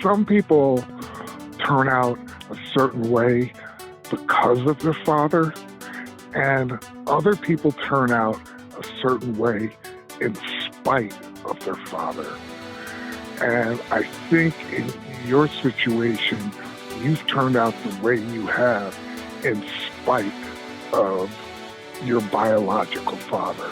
some people turn out a certain way because of their father, and other people turn out a certain way in spite of their father. And I think in your situation, you've turned out the way you have in spite of your biological father.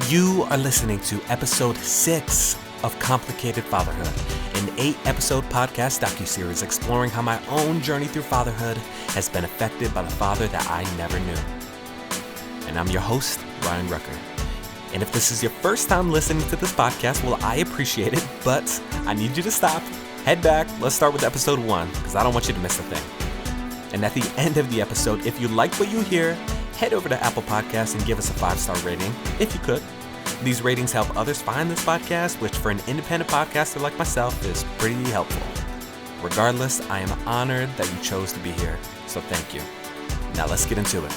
You are listening to episode 6 of Complicated Fatherhood, an 8-episode podcast docuseries exploring how my own journey through fatherhood has been affected by the father that I never knew. And I'm your host, Ryan Rucker. And if this is your first time listening to this podcast, well, I appreciate it, but I need you to stop, head back, let's start with episode 1, because I don't want you to miss a thing. And at the end of the episode, if you like what you hear, head over to Apple Podcasts and give us a 5-star rating, if you could. These ratings help others find this podcast, which for an independent podcaster like myself is pretty helpful. Regardless, I am honored that you chose to be here, so thank you. Now let's get into it.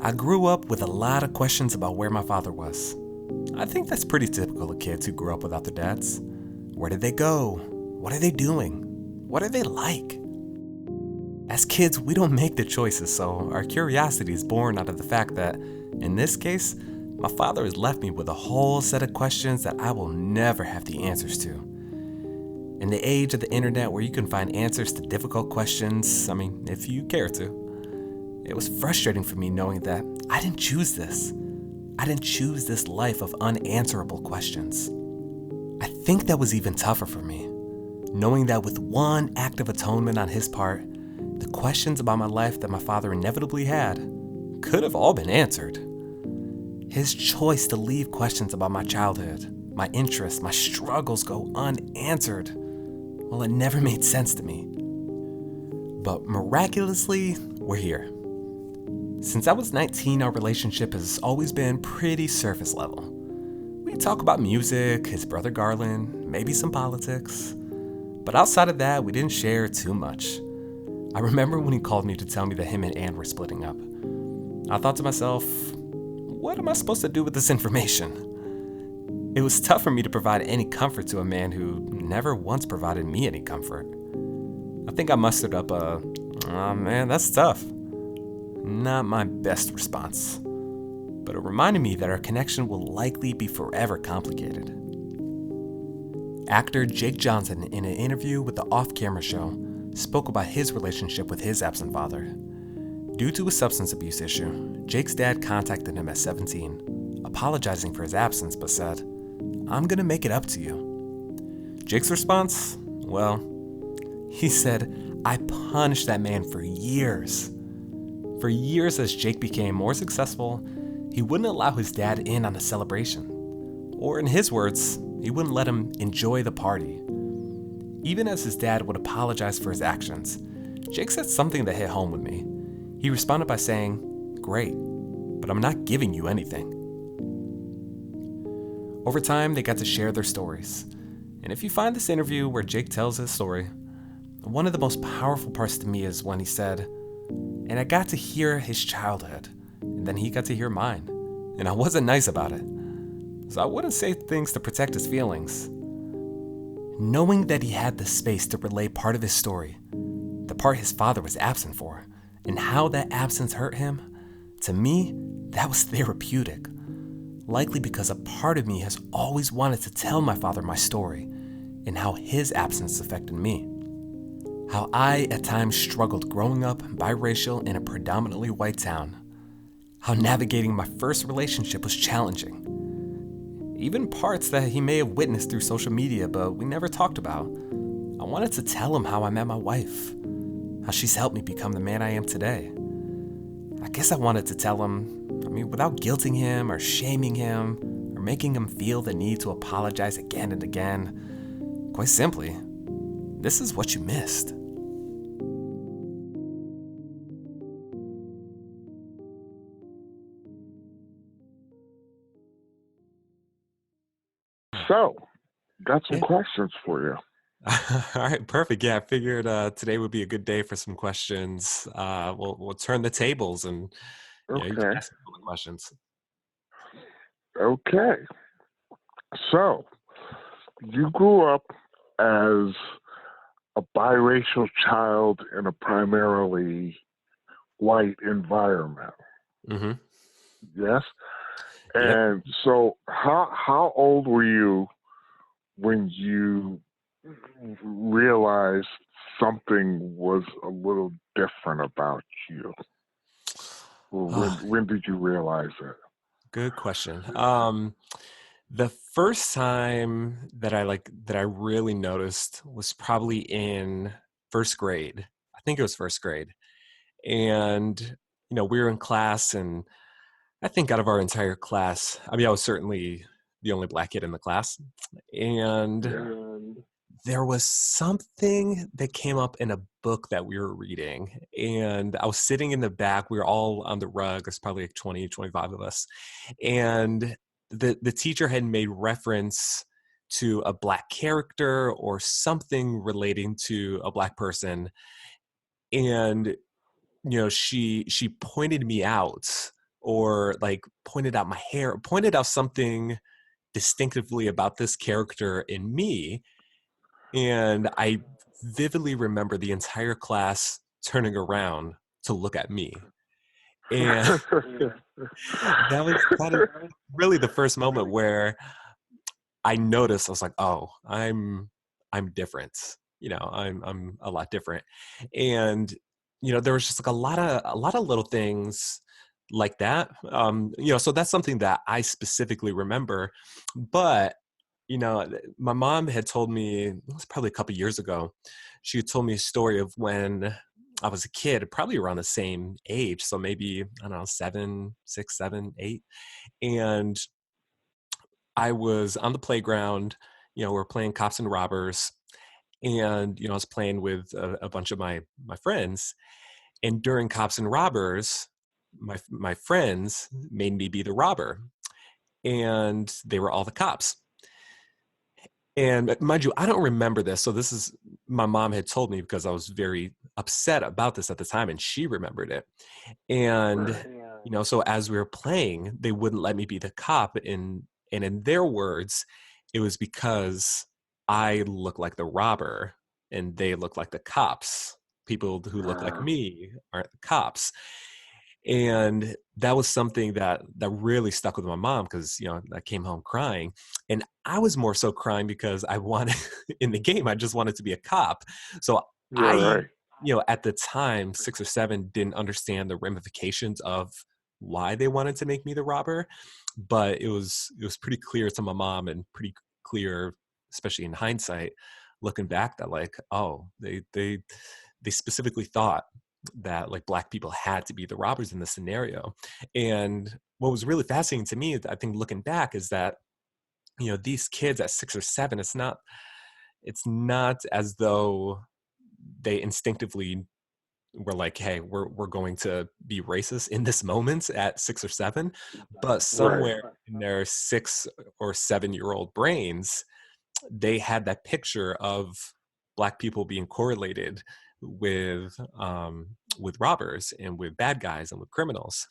I grew up with a lot of questions about where my father was. I think that's pretty typical of kids who grew up without their dads. Where did they go? What are they doing? What are they like? As kids, we don't make the choices, so our curiosity is born out of the fact that, in this case, my father has left me with a whole set of questions that I will never have the answers to. In the age of the internet where you can find answers to difficult questions, if you care to, it was frustrating for me knowing that I didn't choose this. I didn't choose this life of unanswerable questions. I think that was even tougher for me, knowing that with one act of atonement on his part, the questions about my life that my father inevitably had could have all been answered. His choice to leave questions about my childhood, my interests, my struggles go unanswered, well, it never made sense to me. But miraculously, we're here. Since I was 19, our relationship has always been pretty surface level. We talk about music, his brother Garland, maybe some politics. But outside of that, we didn't share too much. I remember when he called me to tell me that him and Ann were splitting up. I thought to myself, what am I supposed to do with this information? It was tough for me to provide any comfort to a man who never once provided me any comfort. I think I mustered up "Oh man, that's tough." Not my best response, but it reminded me that our connection will likely be forever complicated. Actor Jake Johnson, in an interview with the Off-Camera Show, spoke about his relationship with his absent father. Due to a substance abuse issue, Jake's dad contacted him at 17, apologizing for his absence, but said, "I'm gonna make it up to you." Jake's response? Well, he said, "I punished that man for years." For years, as Jake became more successful, he wouldn't allow his dad in on the celebration. Or in his words, he wouldn't let him enjoy the party. Even as his dad would apologize for his actions, Jake said something that hit home with me. He responded by saying, "Great, but I'm not giving you anything." Over time, they got to share their stories. And if you find this interview where Jake tells his story, one of the most powerful parts to me is when he said, "And I got to hear his childhood, and then he got to hear mine, and I wasn't nice about it. So I wouldn't say things to protect his feelings." Knowing that he had the space to relay part of his story, the part his father was absent for, and how that absence hurt him, to me, that was therapeutic. Likely because a part of me has always wanted to tell my father my story, and how his absence affected me. How I, at times, struggled growing up biracial in a predominantly white town. How navigating my first relationship was challenging. Even parts that he may have witnessed through social media, but we never talked about. I wanted to tell him how I met my wife, how she's helped me become the man I am today. I guess I wanted to tell him, without guilting him or shaming him or making him feel the need to apologize again and again. Quite simply, this is what you missed. So, got some Yeah. questions for you. All right, perfect. Yeah, I figured today would be a good day for some questions. We'll turn the tables, and you can Okay. ask me all the questions. Okay. So you grew up as a biracial child in a primarily white environment. Mm-hmm. Yes. Yep. And so how old were you when you realized something was a little different about you? Or Ah, when did you realize it? good question. The first time that I really noticed was probably in first grade. I think it was first grade, and we were in class, and I think out of our entire class, I mean, I was certainly the only black kid in the class, and Yeah. there was something that came up in a book that we were reading, and I was sitting in the back. We were all on the rug. There's probably like 20, 25 of us. And the teacher had made reference to a black character or something relating to a black person. And, she pointed me out, or like pointed out my hair, pointed out something distinctively about this character in me, and I vividly remember the entire class turning around to look at me. And that was kind of really the first moment where I noticed. I was like, "Oh, I'm different. I'm a lot different." And there was just like a lot of little things like that. So that's something that I specifically remember. But my mom had told me, it was probably a couple years ago. She had told me a story of when I was a kid, probably around the same age, so maybe I don't know, 7, 6, 7, 8, and I was on the playground. We're playing cops and robbers, and I was playing with a bunch of my friends. And during cops and robbers, my friends made me be the robber, and they were all the cops. And mind you, I don't remember this. So this is, my mom had told me because I was very upset about this at the time, and she remembered it. And Right. so as we were playing, they wouldn't let me be the cop, and in their words, it was because I look like the robber and they look like the cops. People who look like Uh, me aren't the cops. And that was something that really stuck with my mom, because I came home crying, and I was more so crying because I wanted in the game, I just wanted to be a cop. So yeah, I, right. at the time, 6 or 7, didn't understand the ramifications of why they wanted to make me the robber. But it was pretty clear to my mom, and pretty clear, especially in hindsight, looking back, that like, oh, they specifically thought that like black people had to be the robbers in this scenario. And what was really fascinating to me, I think, looking back, is that these kids at 6 or 7, it's not as though they instinctively were like, hey, we're going to be racist in this moment at 6 or 7. But Right. somewhere in their 6 or 7-year-old brains, they had that picture of black people being correlated with robbers and with bad guys and with criminals.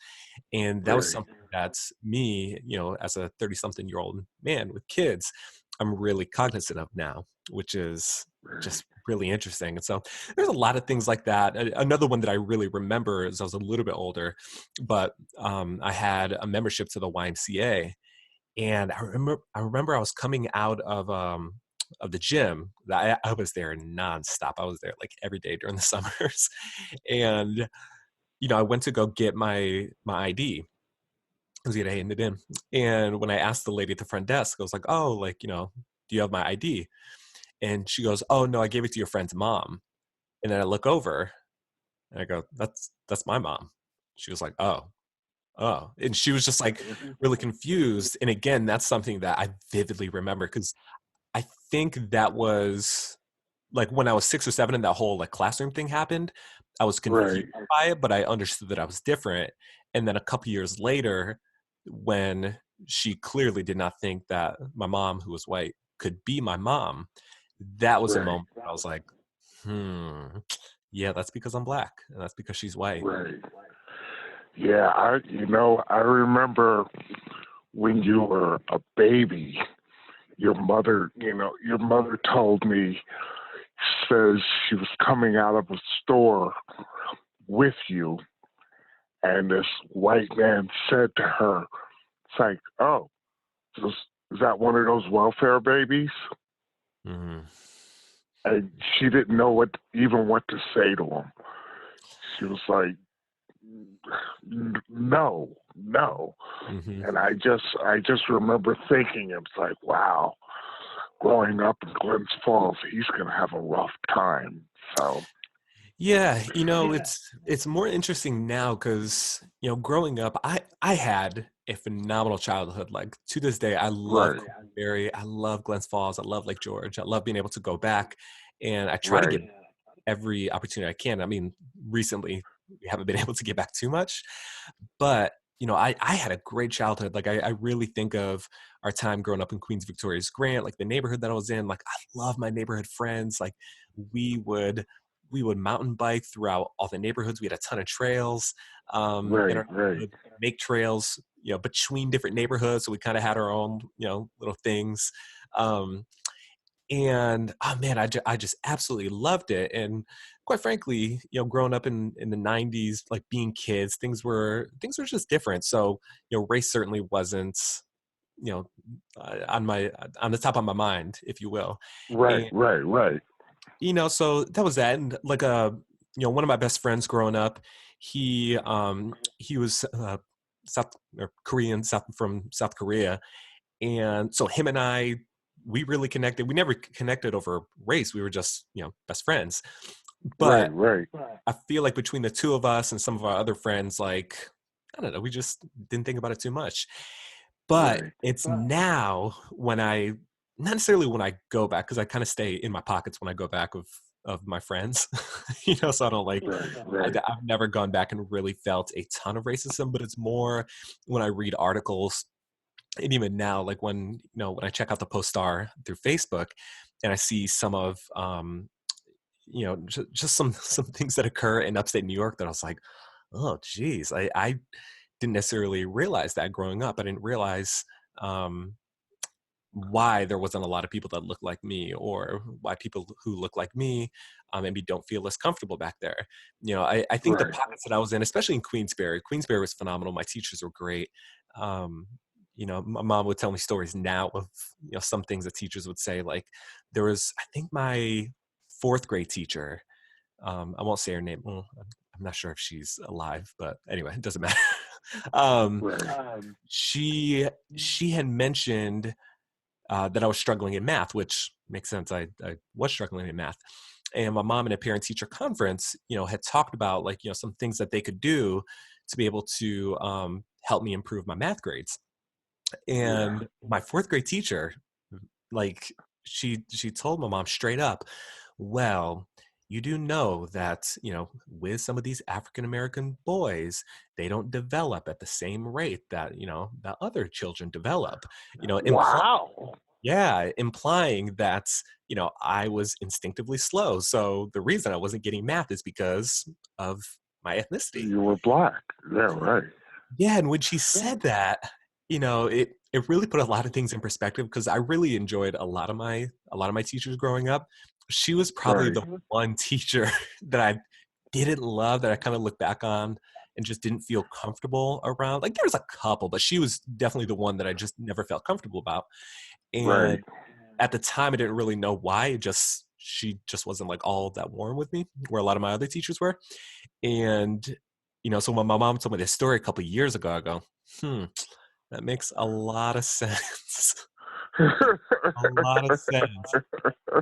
And that was Right. something that's me, as a 30 something year old man with kids, I'm really cognizant of now, which is Right. just really interesting. And so there's a lot of things like that. Another one that I really remember is, I was a little bit older, but I had a membership to the YMCA, and I remember I was coming out of the gym. I was there nonstop. I was there like every day during the summers, and I went to go get my ID. I was gonna hand it in, and when I asked the lady at the front desk, I was like, "Oh, like, do you have my ID?" And she goes, "Oh no, I gave it to your friend's mom." And then I look over and I go, "That's my mom." She was like, "Oh." Oh, and she was just like really confused. And again, that's something that I vividly remember, because I think that was like when I was 6 or 7 and that whole like classroom thing happened. I was confused Right. by it, but I understood that I was different. And then a couple years later, when she clearly did not think that my mom, who was white, could be my mom, that was a Right. moment where I was like, yeah, that's because I'm black, and that's because she's white. Right. Yeah, I remember when you were a baby, your mother told me, says she was coming out of a store with you, and this white man said to her, it's like, oh, is that one of those welfare babies? Hmm. And she didn't know what to say to him. She was like, no, no. Hmm. And I just remember thinking, it's like, wow, growing up in Glens Falls, he's gonna have a rough time. So Yeah, it's more interesting now because growing up, I had a phenomenal childhood. Like to this day, I love right, Cranberry, I love Glens Falls, I love Lake George, I love being able to go back, and I try to get right, every opportunity I can. I mean, recently we haven't been able to get back too much, but I had a great childhood. Like I really think of our time growing up in Queens Victoria's Grant, like the neighborhood that I was in. Like I love my neighborhood friends. Like we would we would mountain bike throughout all the neighborhoods. We had a ton of trails in right, our right, neighborhood, make trails, between different neighborhoods. So we kind of had our own, little things. Um, and oh man, I just absolutely loved it. And quite frankly, growing up in the 90s, like being kids, things were just different. So race certainly wasn't you know on the top of my mind, if you will. right, And right, right, so that was that. And like one of my best friends growing up, he was south or Korean, south from South Korea. And so him and I, we really connected. We never connected over race. We were just, best friends. right, But right, I feel like between the two of us and some of our other friends, like, I don't know, we just didn't think about it too much. But right, it's now when not necessarily when I go back, because I kind of stay in my pockets when I go back of my friends, so I don't like, right, right, I've never gone back and really felt a ton of racism, but it's more when I read articles. And even now, like when I check out the Post Star through Facebook, and I see some of just some things that occur in upstate New York, that I was like, oh geez, I didn't necessarily realize that growing up. I didn't realize um, why there wasn't a lot of people that look like me, or why people who look like me maybe don't feel as comfortable back there. I think the right, pockets that I was in, especially in Queensbury was phenomenal. My teachers were great. um, my mom would tell me stories now of some things that teachers would say. Like there was, I think, my fourth grade teacher. I won't say her name. Well, I'm not sure if she's alive, but anyway, it doesn't matter. um, right, she had mentioned that I was struggling in math, which makes sense. I was struggling in math. And my mom, in a parent teacher conference, had talked about, like, some things that they could do to be able to help me improve my math grades. yeah, And my fourth grade teacher, like, she told my mom straight up, well, you do know that, with some of these African American boys, they don't develop at the same rate that, that other children develop, wow, implying that, I was instinctively slow. So the reason I wasn't getting math is because of my ethnicity. you were black, yeah, right, Yeah, and when she said that, it really put a lot of things in perspective, because I really enjoyed a lot of my teachers growing up. She was probably right, the one teacher that I didn't love, that I kind of look back on and just didn't feel comfortable around. Like there was a couple, but she was definitely the one that I just never felt comfortable about. right, And at the time I didn't really know why. She just wasn't like all that warm with me, where a lot of my other teachers were. And so when my mom told me this story a couple of years ago, I go, that makes a lot of sense. A lot of sense.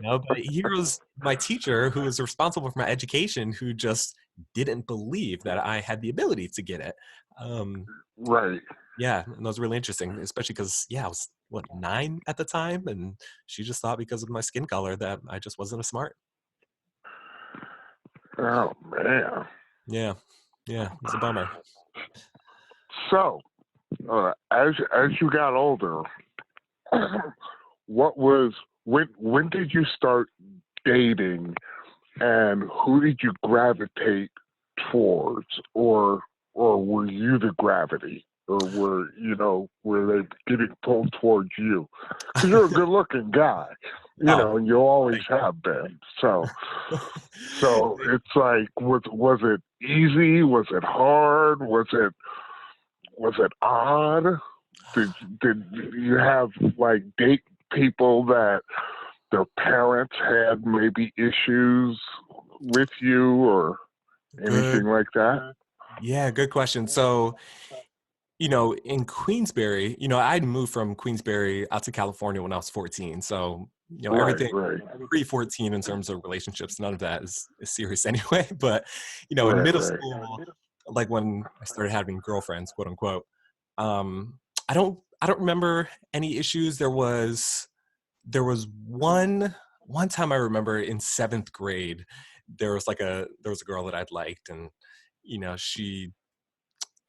But here was my teacher, who was responsible for my education, who just didn't believe that I had the ability to get it. um, right. yeah, and that was really interesting, especially because, I was, what, 9 at the time, and she just thought because of my skin color that I just wasn't as smart. Oh man. Yeah, yeah, it was a bummer. So, as you got older, what was when did you start dating, and who did you gravitate towards, or were you the gravity, or were they getting pulled towards you? Because you're a good-looking guy, Oh, and you always thank have been. So you. so it's like, was it easy? Was it hard? Was it odd? Did did you have like date people that their parents had maybe issues with you or anything Good. like that? Yeah, good question. So, in Queensbury, I'd moved from Queensbury out to California when I was 14. So, Right, everything right, pre-14 in terms of relationships, none of that is serious anyway. But, in right, middle right. school, like when I started having girlfriends, quote unquote, um, I don't remember any issues. There was one time I remember in seventh grade, there was a girl that I'd liked, and she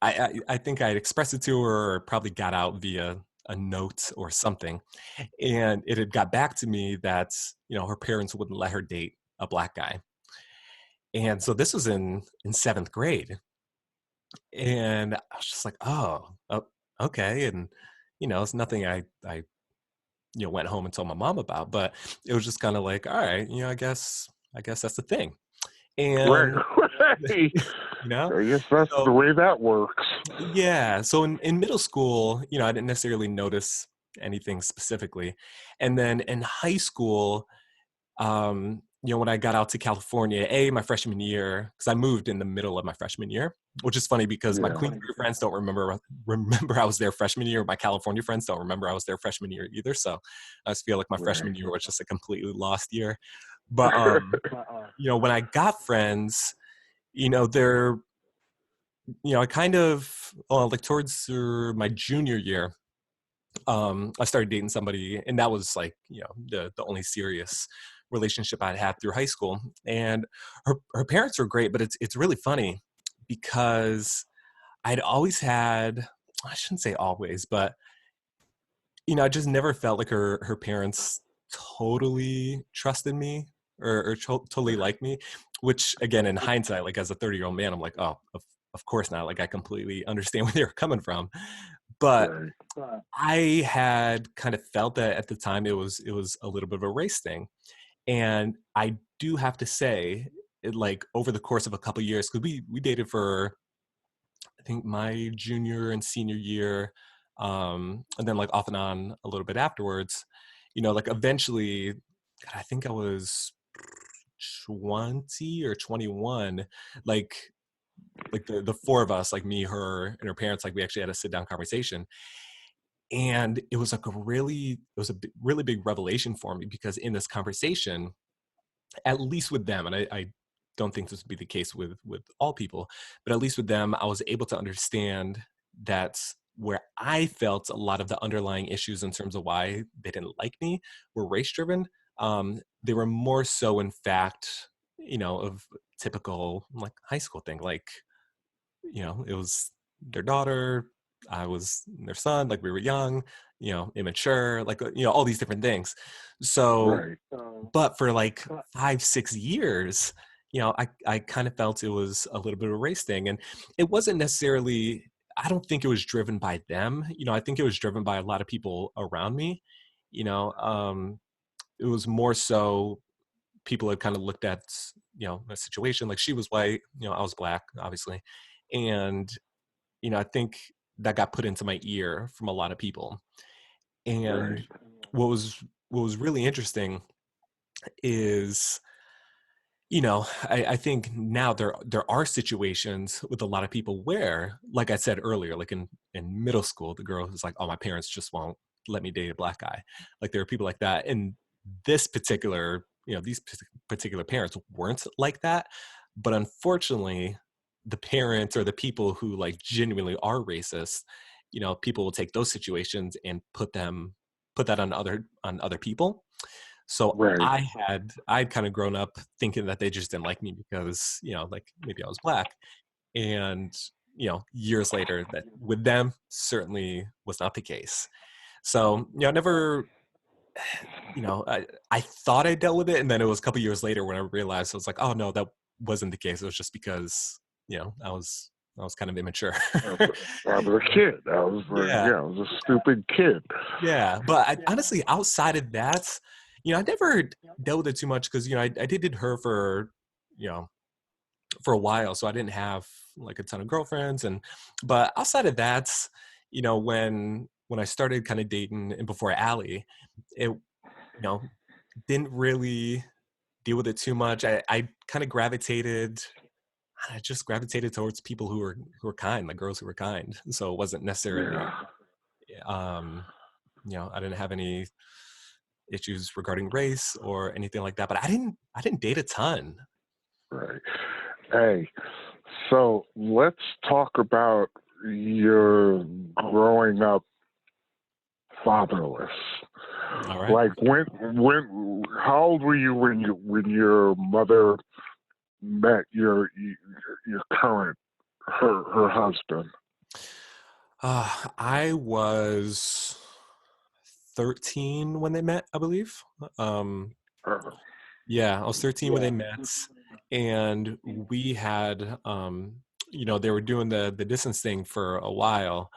I think I expressed it to her, or probably got out via a note or something, and it had got back to me that her parents wouldn't let her date a black guy, and so this was in seventh grade, and I was just like, oh, okay, and it's nothing I went home and told my mom about, but it was just kind of like, all right, I guess that's the thing, Right, and right. you know, I guess that's so the way that works. yeah. So in middle school, I didn't necessarily notice anything specifically. And then in high school, when I got out to California, my freshman year, because I moved in the middle of my freshman year, which is funny because my Yeah, Queensbury friends don't remember I was there freshman year. My California friends don't remember I was there freshman year either. So I just feel like my right. freshman year was just a completely lost year. But when I got friends, they're I kind of like towards my junior year, I started dating somebody, and that was like the only serious relationship I'd had through high school. And her parents were great, but it's really funny because I'd always had, I shouldn't say always, but I just never felt like her parents totally trusted me, or totally liked me. Which again, in hindsight, like as a 30-year-old man, I'm like, oh, of course not. Like I completely understand where they were coming from, but Right, I had kind of felt that at the time it was a little bit of a race thing. And I do have to say, like over the course of a couple of years, because we dated for I think my junior and senior year, and then like off and on a little bit afterwards, like eventually, God, I think I was 20 or 21, like the four of us, like me, her, and her parents, like we actually had a sit down conversation, and it was like really big revelation for me, because in this conversation, at least with them, and I don't think this would be the case with all people, but at least with them, I was able to understand that where I felt a lot of the underlying issues in terms of why they didn't like me were race driven. They were more so, in fact, of typical like high school thing, like it was their daughter, I was their son, like we were young, immature, like all these different things. So, right, but for like 5 6 years, I kind of felt it was a little bit of a race thing, and it wasn't necessarily. I don't think it was driven by them. I think it was driven by a lot of people around me. It was more so people had kind of looked at the situation, like she was white, I was black, obviously, and I think that got put into my ear from a lot of people. And right, what was really interesting is, I think now there are situations with a lot of people where, like I said earlier, like in middle school, the girl who's like, oh, my parents just won't let me date a black guy. Like there are people like that. And this particular, these particular parents weren't like that. But unfortunately, the parents or the people who like genuinely are racist, people will take those situations and put that on other people. So right, I'd kind of grown up thinking that they just didn't like me because, like maybe I was black. And, years later, that with them certainly was not the case. So, I never, I thought I dealt with it, and then it was a couple years later when I realized, I was like, oh no, that wasn't the case. It was just because I was kind of immature. I was a kid. Yeah, I was a stupid kid. yeah. But honestly, outside of that, I never dealt with it too much because I dated her you know for a while, so I didn't have like a ton of girlfriends, but outside of that, when I started kind of dating and before Allie, it didn't really deal with it too much. I kind of gravitated towards people who were kind, like girls who were kind. So it wasn't necessarily, Yeah, um, I didn't have any issues regarding race or anything like that. But I didn't date a ton. right. Hey, so let's talk about your growing up fatherless. All right. Like how old were you when your mother met your current her husband? I was 13 when they met, I believe. Um, Uh, yeah, I was 13 when they yeah. met, and we had, they were doing the distance thing for a while,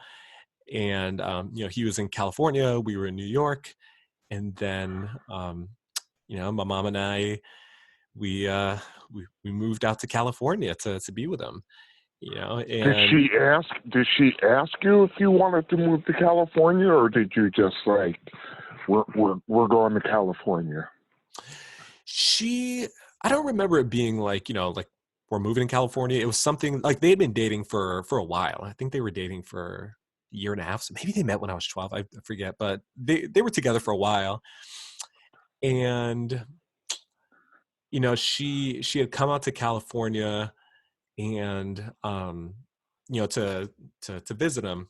and he was in California, we were in New York, and then my mom and I we moved out to California to be with him, and Did she ask you if you wanted to move to California, or did you just like we're going to California? she I don't remember it being like we're moving to California. It was something like they had been dating for a while. I think they were dating for a year and a half. So maybe they met when I was 12. I forget, but they were together for a while. And she had come out to California and to visit him.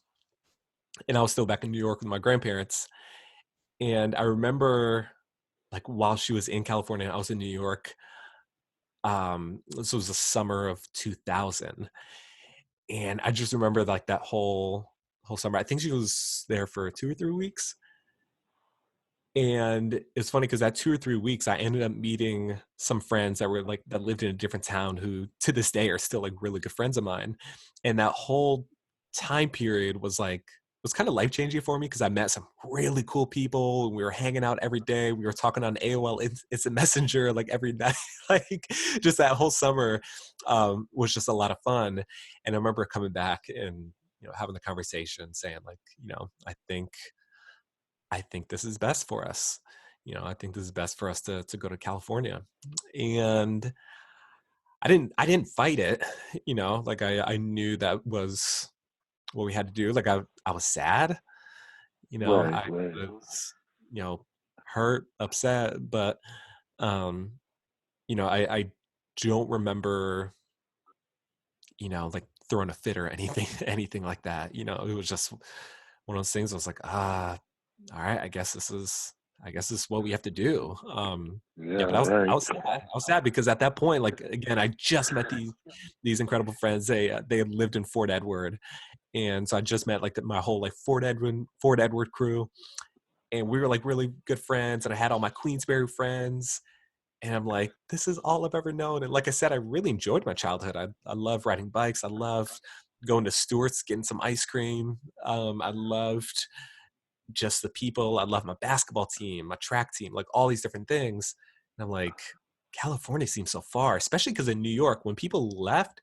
And I was still back in New York with my grandparents. And I remember like while she was in California, I was in New York. This was the summer of 2000, and I just remember like that whole summer. I think she was there for 2 or 3 weeks, and it's funny because that 2 or 3 weeks, I ended up meeting some friends that lived in a different town who to this day are still like really good friends of mine, and that whole time period was kind of life changing for me because I met some really cool people and we were hanging out every day. We were talking on AOL Instant Messenger like every night. Like just that whole summer was just a lot of fun. And I remember coming back and having the conversation, saying like, I think this is best for us. I think this is best for us to go to California. And I didn't fight it. Like I knew that was what we had to do. Like I was sad. Right, I right, was, hurt, upset, but um, I don't remember, like throwing a fit or anything, anything like that. It was just one of those things. I was like, all right, I guess this is what we have to do. Yeah, yeah, but I right, was sad. I was sad because at that point, like again, I just met these incredible friends. They had lived in Fort Edward, and so I just met like my whole like Fort Edward crew, and we were like really good friends. And I had all my Queensberry friends, and I'm like, this is all I've ever known. And like I said, I really enjoyed my childhood. I love riding bikes. I loved going to Stewart's, getting some ice cream. I loved just the people. I love my basketball team, my track team, like all these different things. And I'm like, California seems so far, especially because in New York, when people left,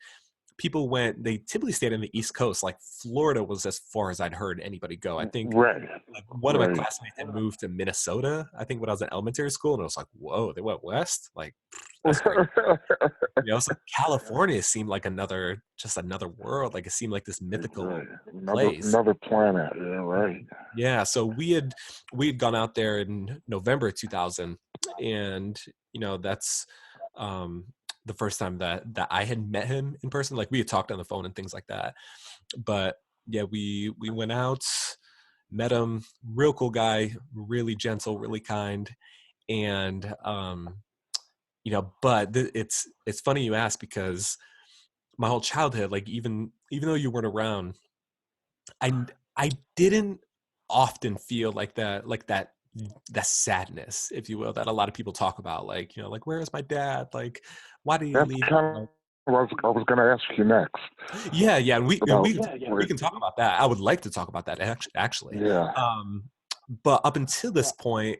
they typically stayed in the East Coast. Like Florida was as far as I'd heard anybody go. I think right, like one of my right, classmates had moved to Minnesota, I think when I was in elementary school, and I was like, whoa, they went west? Like, that's crazy. So California seemed like just another world. Like it seemed like this mythical right. place. Another planet. Yeah, right. Yeah, so we had gone out there in November 2000, and that's um, the first time that I had met him in person. Like we had talked on the phone and things like that, but yeah, we went out, met him, real cool guy, really gentle, really kind, and but it's funny you ask because my whole childhood, like even though you weren't around, I didn't often feel like that that sadness, if you will, that a lot of people talk about, like, like, where is my dad? Like, why did he That's leave? kind of what I was going to ask you next Yeah, yeah, and about we what. can talk about that. I would like to talk about that actually. Yeah. But up until this point,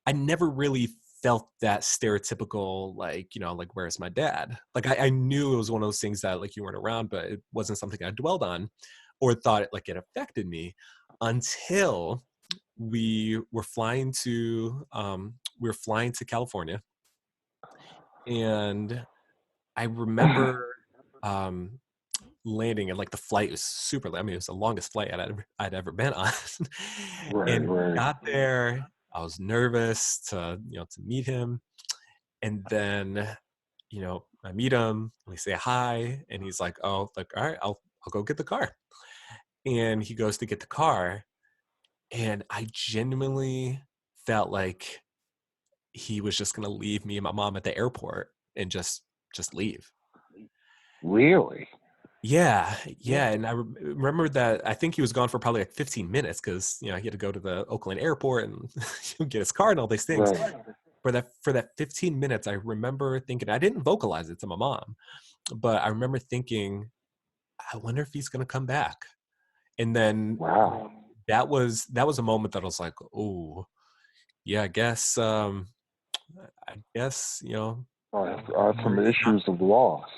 I never really felt that stereotypical, like, like, where's my dad? Like, I knew it was one of those things that, like, you weren't around, but it wasn't something I dwelled on or thought it, like, it affected me until we were flying to California. And I remember um landing, and, like, the flight was super late. I mean, it was the longest flight I'd ever been on. Right, And right. got there, I was nervous to meet him. And then, I meet him, we say hi, and he's like, "Oh, like, all right, I'll go get the car." And he goes to get the car, and I genuinely felt like he was just gonna leave me and my mom at the airport and just leave. Really? Yeah, yeah, and I remember that I think he was gone for probably, like, 15 minutes because he had to go to the Oakland airport and get his car and all these things. Right. For that 15 minutes, I remember thinking, I didn't vocalize it to my mom, but I remember thinking, "I wonder if he's gonna come back." And then Wow. that was a moment that I was like, "Oh, yeah, I guess, Some Maurice is not." issues of loss.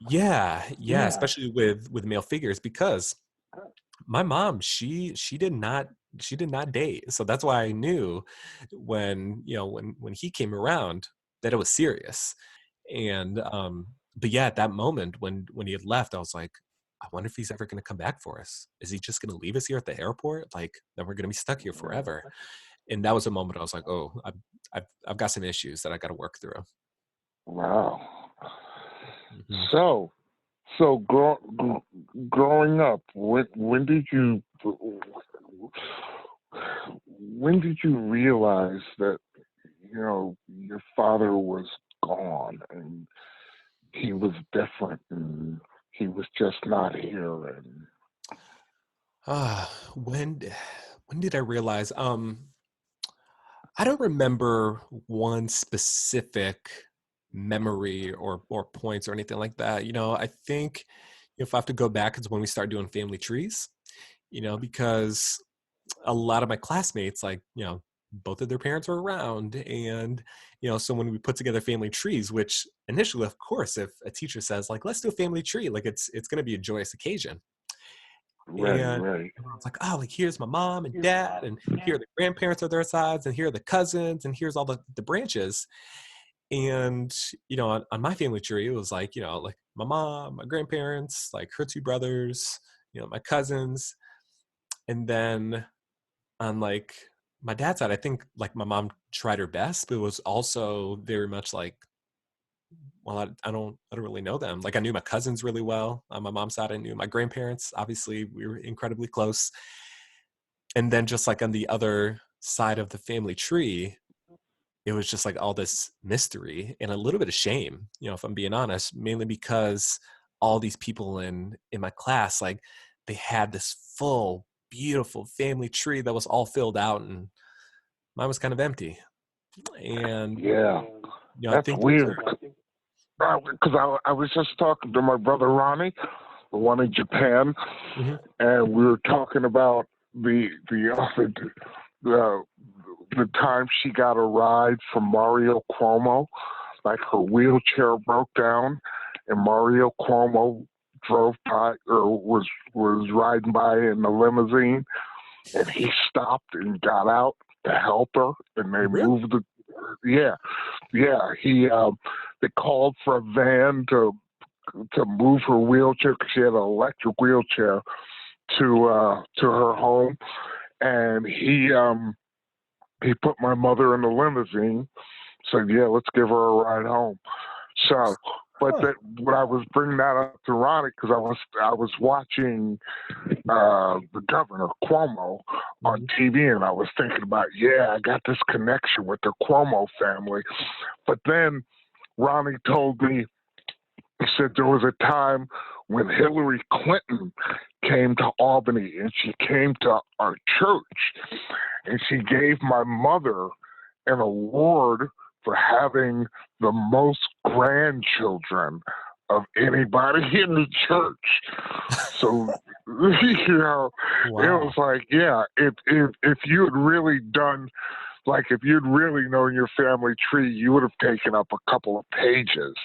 Yeah, yeah, especially with male figures, because my mom, she did not date. So that's why I knew when he came around that it was serious. And but yeah, at that moment when he had left, I was like, I wonder if he's ever going to come back for us. Is he just going to leave us here at the airport? Like, then we're going to be stuck here forever. And that was a moment I was like, oh, I've got some issues that I got to work through. Wow. Hmm. So, growing up, when did you realize that your father was gone and he was different and he was just not here? And When did I realize? I don't remember one specific memory or points or anything like that. I think if I have to go back, it's when we start doing family trees. Because a lot of my classmates, like, both of their parents were around. And, so when we put together family trees, which initially, of course, if a teacher says, like, let's do a family tree, like, it's going to be a joyous occasion. right, And right, everyone's like, oh, like, here's my mom and dad, and here are the grandparents on their sides, and here are the cousins, and here's all the branches. And, on my family tree, it was like my mom, my grandparents, like her two brothers, my cousins. And then on, like, my dad's side, I think, like, my mom tried her best, but it was also very much like, well, I don't really know them. Like, I knew my cousins really well. On my mom's side, I knew my grandparents. Obviously, we were incredibly close. And then just like on the other side of the family tree, it was just like all this mystery and a little bit of shame, if I'm being honest, mainly because all these people in my class, like, they had this full, beautiful family tree that was all filled out, and mine was kind of empty. And yeah, I that's think those weird. are. Because I was just talking to my brother Ronnie, the one in Japan, Mhm. and we were talking about the the time she got a ride from Mario Cuomo. Like, her wheelchair broke down, and Mario Cuomo drove by or was riding by in the limousine, and he stopped and got out to help her, and they Really? moved the. Yeah, yeah. They called for a van to move her wheelchair because she had an electric wheelchair to her home, and he put my mother in the limousine. Said, "Yeah, let's give her a ride home." So, but Huh. that when I was bringing that up to Ronnie, because I was watching the governor Cuomo on Mhm. TV, and I was thinking about, yeah, I got this connection with the Cuomo family. But then Ronnie told me, he said there was a time when Hillary Clinton came to Albany and she came to our church and she gave my mother an award for having the most grandchildren of anybody in the church. So, you know, Wow. it was like, yeah, if you had really done, like, if you'd really known your family tree, you would have taken up a couple of pages.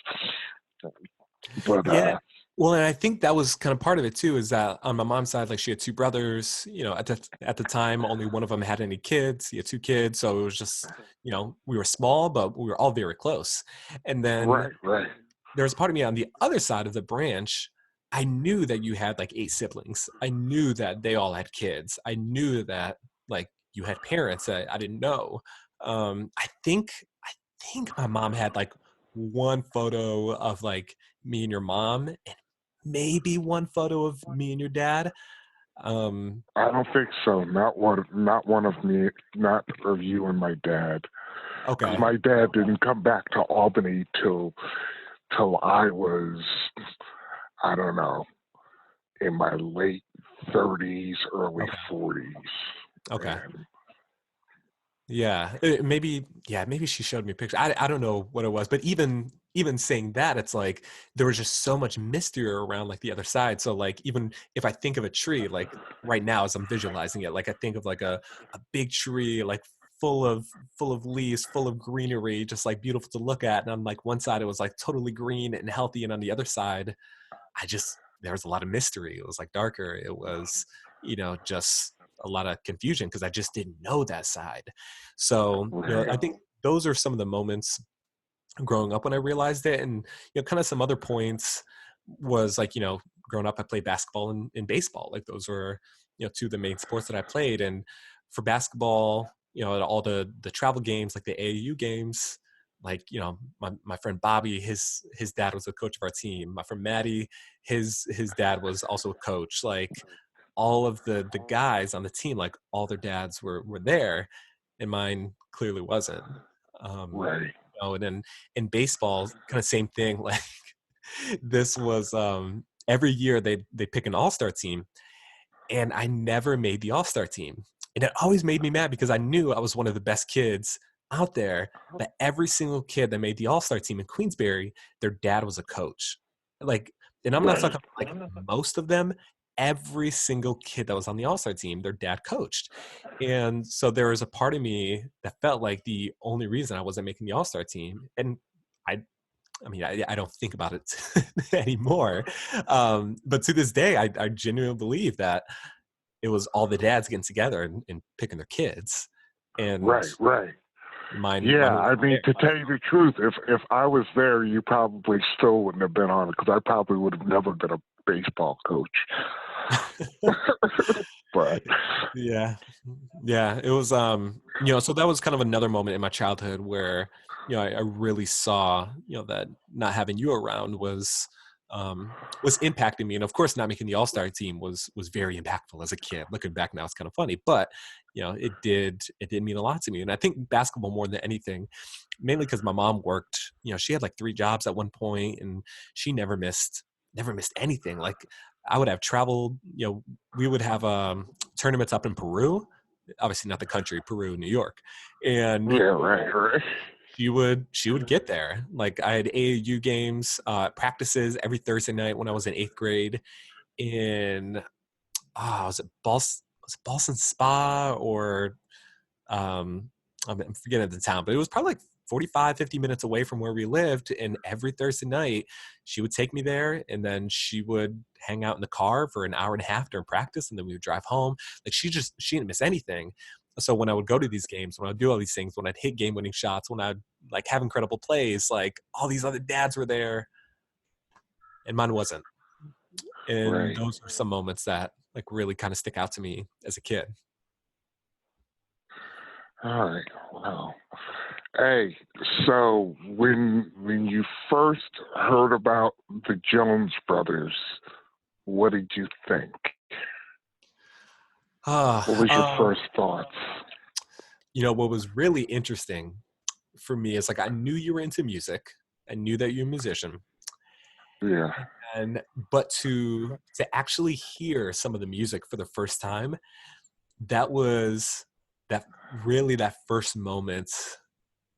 But, Yeah. Well, and I think that was kind of part of it too, is that on my mom's side, like she had two brothers, you know, at the time, only one of them had any kids. He had two kids. So it was just, you know, we were small, but we were all very close. And then right. there was a part of me on the other side of the branch. I knew that you had like 8 siblings. I knew that they all had kids. I knew that like you had parents that I didn't know. I think my mom had like one photo of like me and your mom, and maybe one photo of me and your dad. I don't think so. Not one of me, not of you and my dad. Because Okay. my dad didn't come back to Albany till I was, I don't know, in my late 30s, early Okay. 40s. Okay. And Yeah, maybe she showed me pictures. I don't know what it was, but even saying that, it's like there was just so much mystery around like the other side. So like even if I think of a tree, like right now as I'm visualizing it, like I think of like a big tree, like full of full of leaves, full of greenery, just like beautiful to look at. And on like one side it was like totally green and healthy, and on the other side, there was a lot of mystery. It was like darker. It was, you know, just a lot of confusion because I just didn't know that side. So, you know, I right, think those are some of the moments growing up when I realized it. And, you know, kind of some other points was like, you know, growing up, I played basketball and baseball. Like those were, you know, two of the main sports that I played. And for basketball, you know, at all the travel games, like the AAU games, like, you know, my friend Bobby, his dad was a coach of our team. My friend Maddie, his dad was also a coach. Like all of the guys on the team, like all their dads were there, and mine clearly wasn't. right, You know, and then in baseball, kind of same thing. Like this was every year they pick an all-star team, and I never made the all-star team. And it always made me mad because I knew I was one of the best kids out there, but every single kid that made the all-star team in Queensbury, their dad was a coach. Like, and I'm not right, talking like most of them, every single kid that was on the all-star team, their dad coached. And so there was a part of me that felt like the only reason I wasn't making the all-star team, and I I mean, I don't think about it anymore. But to this day, I genuinely believe that it was all the dads getting together and picking their kids. And right. mine Yeah, was I mean, there. to tell you the truth, if I was there, you probably still wouldn't have been on it because I probably would have never been a baseball coach. But Yeah. Yeah. It was, you know, so that was kind of another moment in my childhood where, you know, I really saw, you know, that not having you around was impacting me. And of course, not making the all-star team was very impactful as a kid. Looking back now, it's kind of funny, but you know, it did mean a lot to me. And I think basketball more than anything, mainly because my mom worked, you know, she had like 3 jobs at one point and she never missed anything. Like I would have traveled, you know, we would have tournaments up in Peru, obviously not the country, Peru, New York. And yeah, right. she would get there. Like I had AAU games, practices every Thursday night when I was in 8th grade in was it Boston Spa or um I'm forgetting the town, but it was probably like 45, 50 minutes away from where we lived. And every Thursday night she would take me there, and then she would hang out in the car for an hour and a half during practice, and then we would drive home. Like she didn't miss anything. So when I would go to these games, when I would do all these things, when I'd hit game winning shots, when I'd like have incredible plays, like all these other dads were there and mine wasn't. And Right. those are some moments that like really kind of stick out to me as a kid. All right. Wow. Hey, so when you first heard about the Jones Brothers, what did you think? What was your Uh, first thoughts? you know, what was really interesting for me is like I knew you were into music. I knew that you're a musician. Yeah. But to actually hear some of the music for the first time, that was that first moment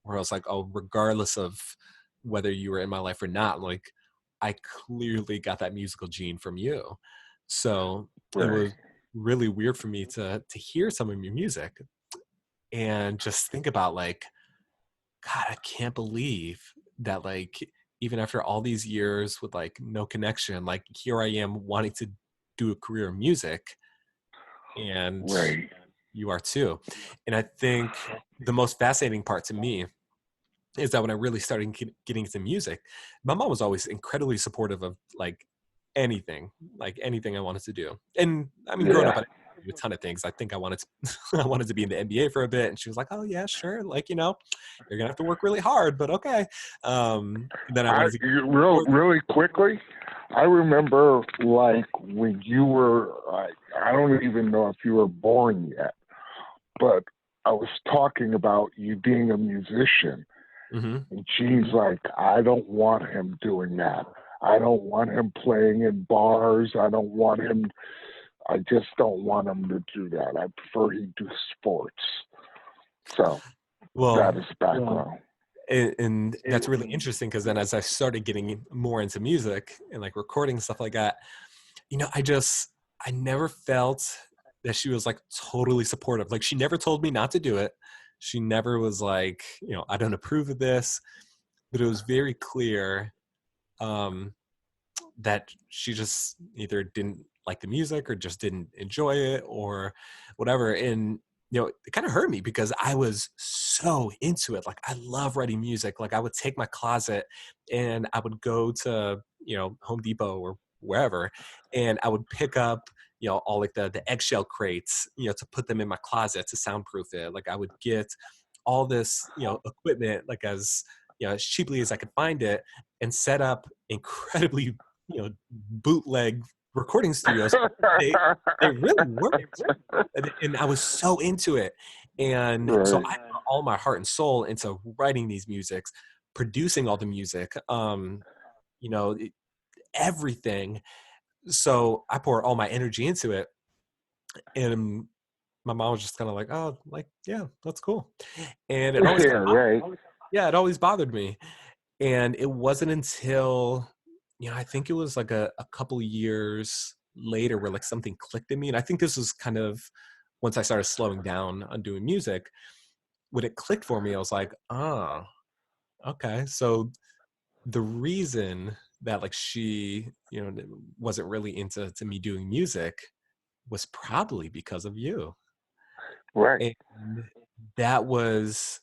where I was like, oh, regardless of whether you were in my life or not, like I clearly got that musical gene from you. So it Right. was really weird for me to hear some of your music and just think about like, God, I can't believe that like even after all these years with like no connection, like here I am wanting to do a career in music, and Right. you are too. And I think the most fascinating part to me is that when I really started getting into music, my mom was always incredibly supportive of like anything I wanted to do. And I mean, growing up, Yeah. I didn't do a ton of things. I think I wanted to, I wanted to be in the NBA for a bit, and she was like, "Oh yeah, sure. Like you're gonna have to work really hard, but okay." Then I wanted to get sports. Really quickly, I remember like when you were like, I don't even know if you were born yet, but I was talking about you being a musician. Mm-hmm. And she's like, I don't want him doing that. I don't want him playing in bars. I just don't want him to do that. I prefer he do sports. So that Well, is background. and that's really interesting because then as I started getting more into music and like recording and stuff like that, I never felt that she was like totally supportive. Like she never told me not to do it. She never was like, I don't approve of this, but it was very clear um, that she just either didn't like the music or just didn't enjoy it or whatever. And it kind of hurt me because I was so into it. Like I love writing music. Like I would take my closet and I would go to Home Depot or wherever, and I would pick up all like the eggshell crates to put them in my closet to soundproof it. Like I would get all this equipment like as cheaply as I could find it and set up incredibly bootleg recording studios. They really worked, and I was so into it, and so Right. I put all my heart and soul into writing these musics, producing all the music, you know, everything. So I poured all my energy into it, and my mom was just kind of like, "Oh, like yeah, that's cool," and it always Yeah, kind of right. yeah, it always bothered me. And it wasn't until, I think it was like a couple years later where like something clicked in me. And I think this was kind of once I started slowing down on doing music, when it clicked for me, I was like, oh, okay. So the reason that like she, wasn't really into me doing music was probably because of you. Right. And that was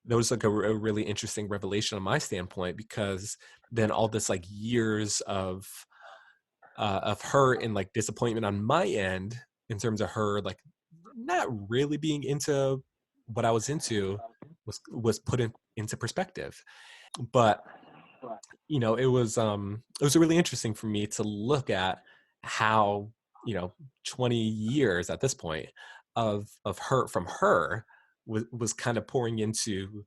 like a really interesting revelation on my standpoint, because then all this like years of her and like disappointment on my end in terms of her like not really being into what I was into was put into perspective. But it was really interesting for me to look at how 20 years at this point of her from her was kind of pouring into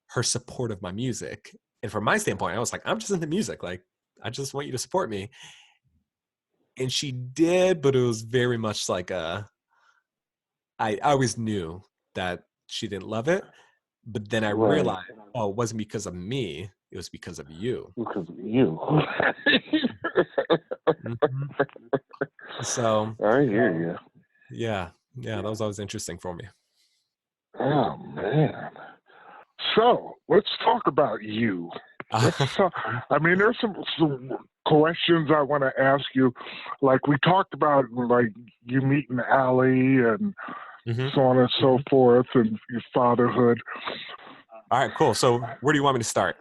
her support of my music. And from my standpoint, I was like, I'm just into music. Like, I just want you to support me. And she did, but it was very much like I always knew that she didn't love it. But then I Right. realized, oh, it wasn't because of me. It was because of you. Because of you. Mhm. So, I hear you. yeah, yeah, that was always interesting for me. Oh man. So let's talk about you. Let's talk. I mean, there's some questions I want to ask you. Like we talked about, like you meeting Allie and Mhm. so on and so forth, and your fatherhood. All right, cool. So, where do you want me to start?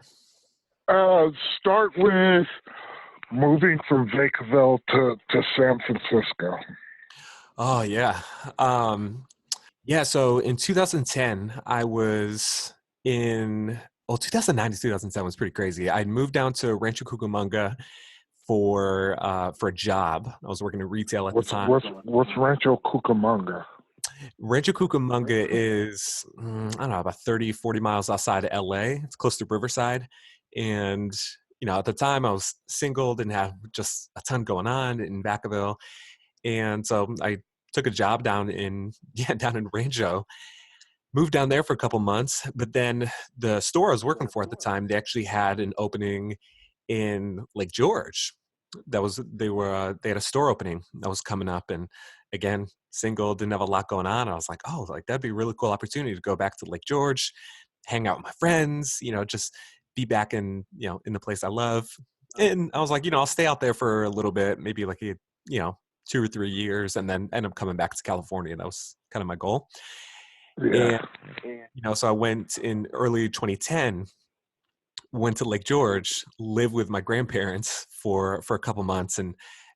Start with moving from Vacaville to San Francisco. Oh, yeah. Yeah, so in 2010, I was in, well, 2009 to 2010 was pretty crazy. I moved down to Rancho Cucamonga for a job. I was working in retail at the time. What's Rancho Cucamonga? Rancho Cucamonga is, I don't know, about 30, 40 miles outside of LA. It's close to Riverside. And at the time I was single, didn't have just a ton going on in Vacaville. And so I took a job down in, yeah, down in Rancho, moved down there for a couple months. But then the store I was working for at the time, they actually had an opening in Lake George. They had a store opening that was coming up. And again, single, didn't have a lot going on. I was like, oh, like that'd be a really cool opportunity to go back to Lake George, hang out with my friends, just be back in the place I love. And I was like, I'll stay out there for a little bit, maybe like you know, 2 or 3 years, and then end up coming back to California. That was kind of my goal. Yeah. And, so I went in early 2010, went to Lake George, lived with my grandparents for a couple months, and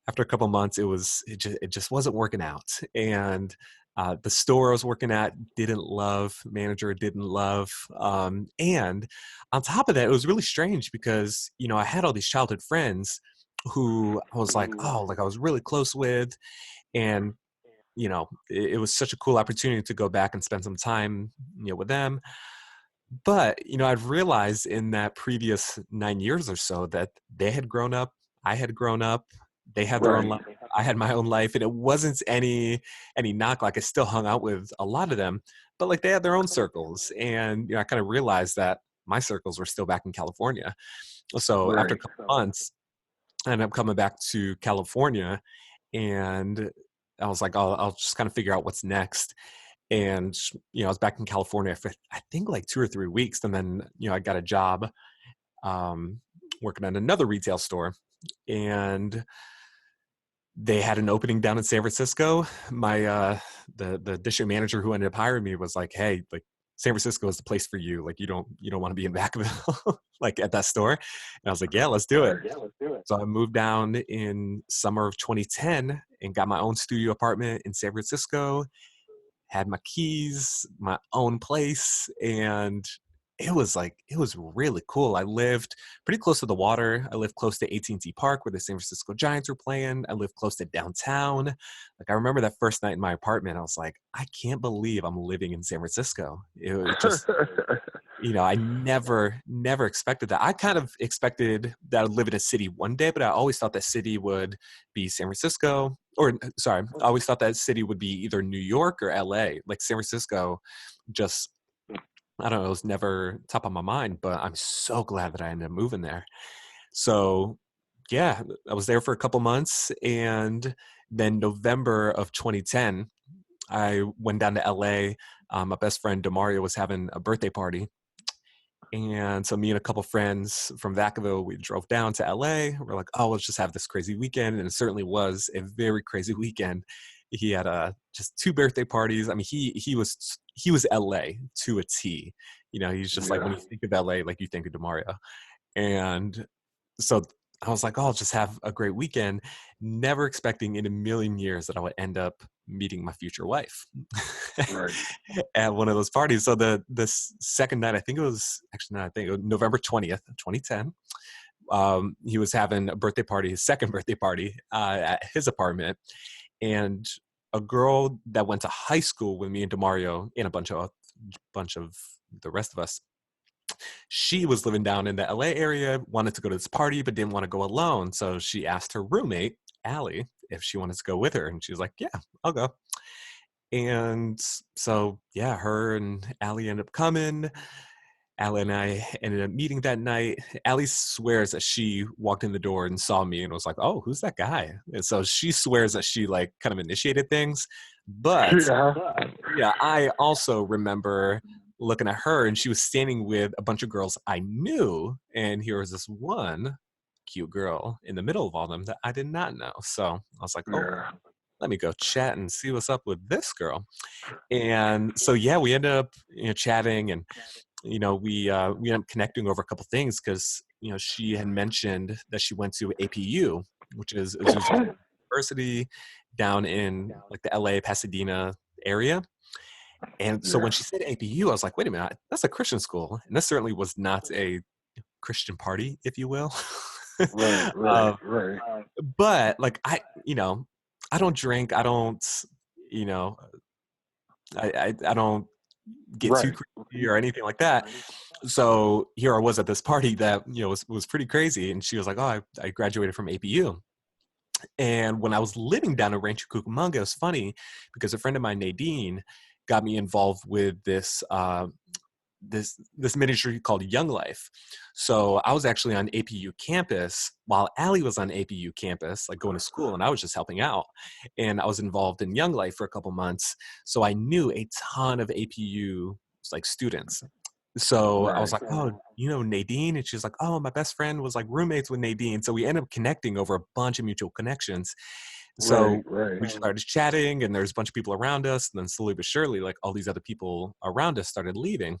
after a couple months, it just wasn't working out. And the store I was working at didn't love, manager didn't love, and on top of that, it was really strange because I had all these childhood friends who I was like, oh, like I was really close with, and it was such a cool opportunity to go back and spend some time with them. But, I've realized in that previous 9 years or so that they had grown up, I had grown up, they had their own Right. life, I had my own life, and it wasn't any knock. Like I still hung out with a lot of them, but like they had their own circles, and I kind of realized that my circles were still back in California. So after a Right. couple months, I ended up coming back to California, and I was like, I'll just kind of figure out what's next. And I was back in California for I think like 2 or 3 weeks, and then I got a job um, working at another retail store, and they had an opening down in San Francisco. My the district manager who ended up hiring me was like, "Hey, like San Francisco is the place for you. Like you don't want to be in Vacaville like at that store." And I was like, "Yeah, let's do it." So I moved down in summer of 2010 and got my own studio apartment in San Francisco, had my keys, my own place, and it was really cool. I lived pretty close to the water. I lived close to AT&T Park where the San Francisco Giants were playing. I lived close to downtown. Like I remember that first night in my apartment, I was like, I can't believe I'm living in San Francisco. It just I never expected that. I kind of expected that I'd live in a city one day, but I always thought that city would be San Francisco, or sorry, I always thought that city would be either New York or LA. Like San Francisco, just I don't know, it was never top of my mind, but I'm so glad that I ended up moving there. So yeah, I was there for a couple months, and then November of 2010, I went down to LA. My best friend Demario was having a birthday party, and so me and a couple friends from Vacaville, we drove down to LA. We're like, oh, let's just have this crazy weekend. And it certainly was a very crazy weekend. He had just two birthday parties. I mean, he was LA to a T. He's just like when Yeah. you think of LA, like you think of Demario. And so I was like, oh, I'll just have a great weekend, never expecting in a million years that I would end up meeting my future wife Right. at one of those parties. So the second night, I think it was actually not, I think it was November 20th, 2010. He was having a birthday party, his second birthday party at his apartment, and a girl that went to high school with me and Demario and a bunch of the rest of us, she was living down in the LA area, wanted to go to this party, but didn't want to go alone. So she asked her roommate, Allie, if she wanted to go with her. And she was like, yeah, I'll go. And so, yeah, her and Allie ended up coming. Allie and I ended up meeting that night. Allie swears that she walked in the door and saw me and was like, oh, who's that guy? And so she swears that she like kind of initiated things. But Yeah. yeah, I also remember looking at her and she was standing with a bunch of girls I knew. And here was this one cute girl in the middle of all of them that I did not know. So I was like, oh, Yeah. let me go chat and see what's up with this girl. And so, yeah, we ended up chatting, and we ended up connecting over a couple things because she had mentioned that she went to APU, which is Azusa University down in like the LA Pasadena area. And so when Yeah. she said APU, I was like, wait a minute, that's a Christian school. And this certainly was not a Christian party, if you will. Right. uh, Right. Right. but like I don't drink. I don't, you know, I don't get too Right. crazy or anything like that. So here I was at this party that, was pretty crazy. And she was like, oh, I graduated from APU. And when I was living down in Rancho Cucamonga, it was funny because a friend of mine, Nadine, got me involved with this ministry called Young Life. So I was actually on APU campus while Allie was on APU campus, like going to school, and I was just helping out. And I was involved in Young Life for a couple months. So I knew a ton of APU like students. So I was Right. like, oh, Nadine? And she's like, oh, my best friend was like roommates with Nadine. So we ended up connecting over a bunch of mutual connections. Right. So Right. we just started chatting, and there's a bunch of people around us. And then slowly but surely, like all these other people around us started leaving.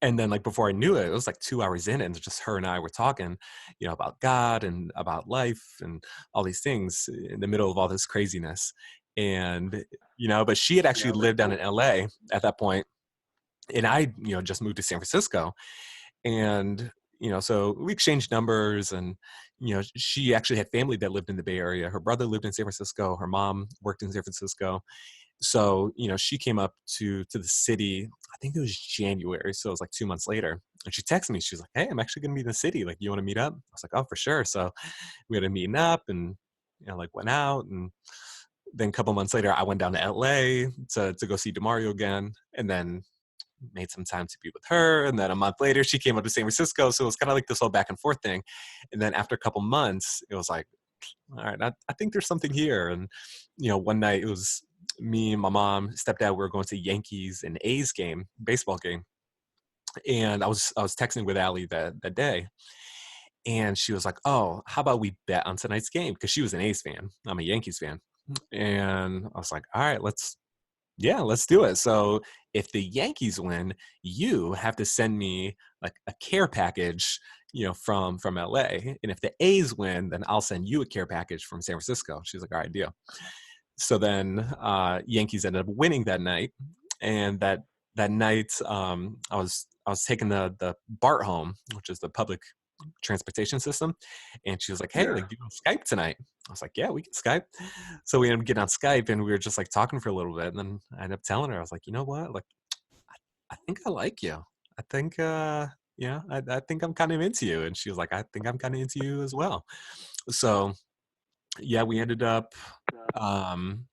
And then like before I knew it, it was like 2 hours in, and just her and I were talking, about God and about life and all these things in the middle of all this craziness. And, but she had actually lived down in LA at that point, and I, just moved to San Francisco. And, so we exchanged numbers, and, she actually had family that lived in the Bay Area. Her brother lived in San Francisco. Her mom worked in San Francisco. So, she came up to the city. I think it was January, so it was like 2 months later. And she texted me. She was like, hey, I'm actually gonna be in the city. Like, you want to meet up? I was like, oh, for sure. So we had a meeting up, and like went out. And then a couple months later, I went down to LA to go see DeMario again, and then made some time to be with her. And then a month later, she came up to San Francisco. So it was kind of like this whole back and forth thing. And then after a couple months, it was like, all right, I think there's something here. And, one night it was me and my mom, stepdad, we were going to Yankees and A's game, baseball game. And I was texting with Allie that day. And she was like, oh, how about we bet on tonight's game? Because she was an A's fan. I'm a Yankees fan. And I was like, all right, let's do it. So if the Yankees win, you have to send me like a care package, from LA. And if the A's win, then I'll send you a care package from San Francisco. She's like, all right, deal. So then Yankees ended up winning that night. And that night, I was taking the BART home, which is the public transportation system. And she was like, hey, Yeah. like, do you want Skype tonight? I was like, yeah, we can Skype. So we ended up getting on Skype, and we were just like talking for a little bit. And then I ended up telling her, I was like, you know what? Like, I think I like you. I think, I think I'm kind of into you. And she was like, I think I'm kind of into you as well. So yeah, we ended up um,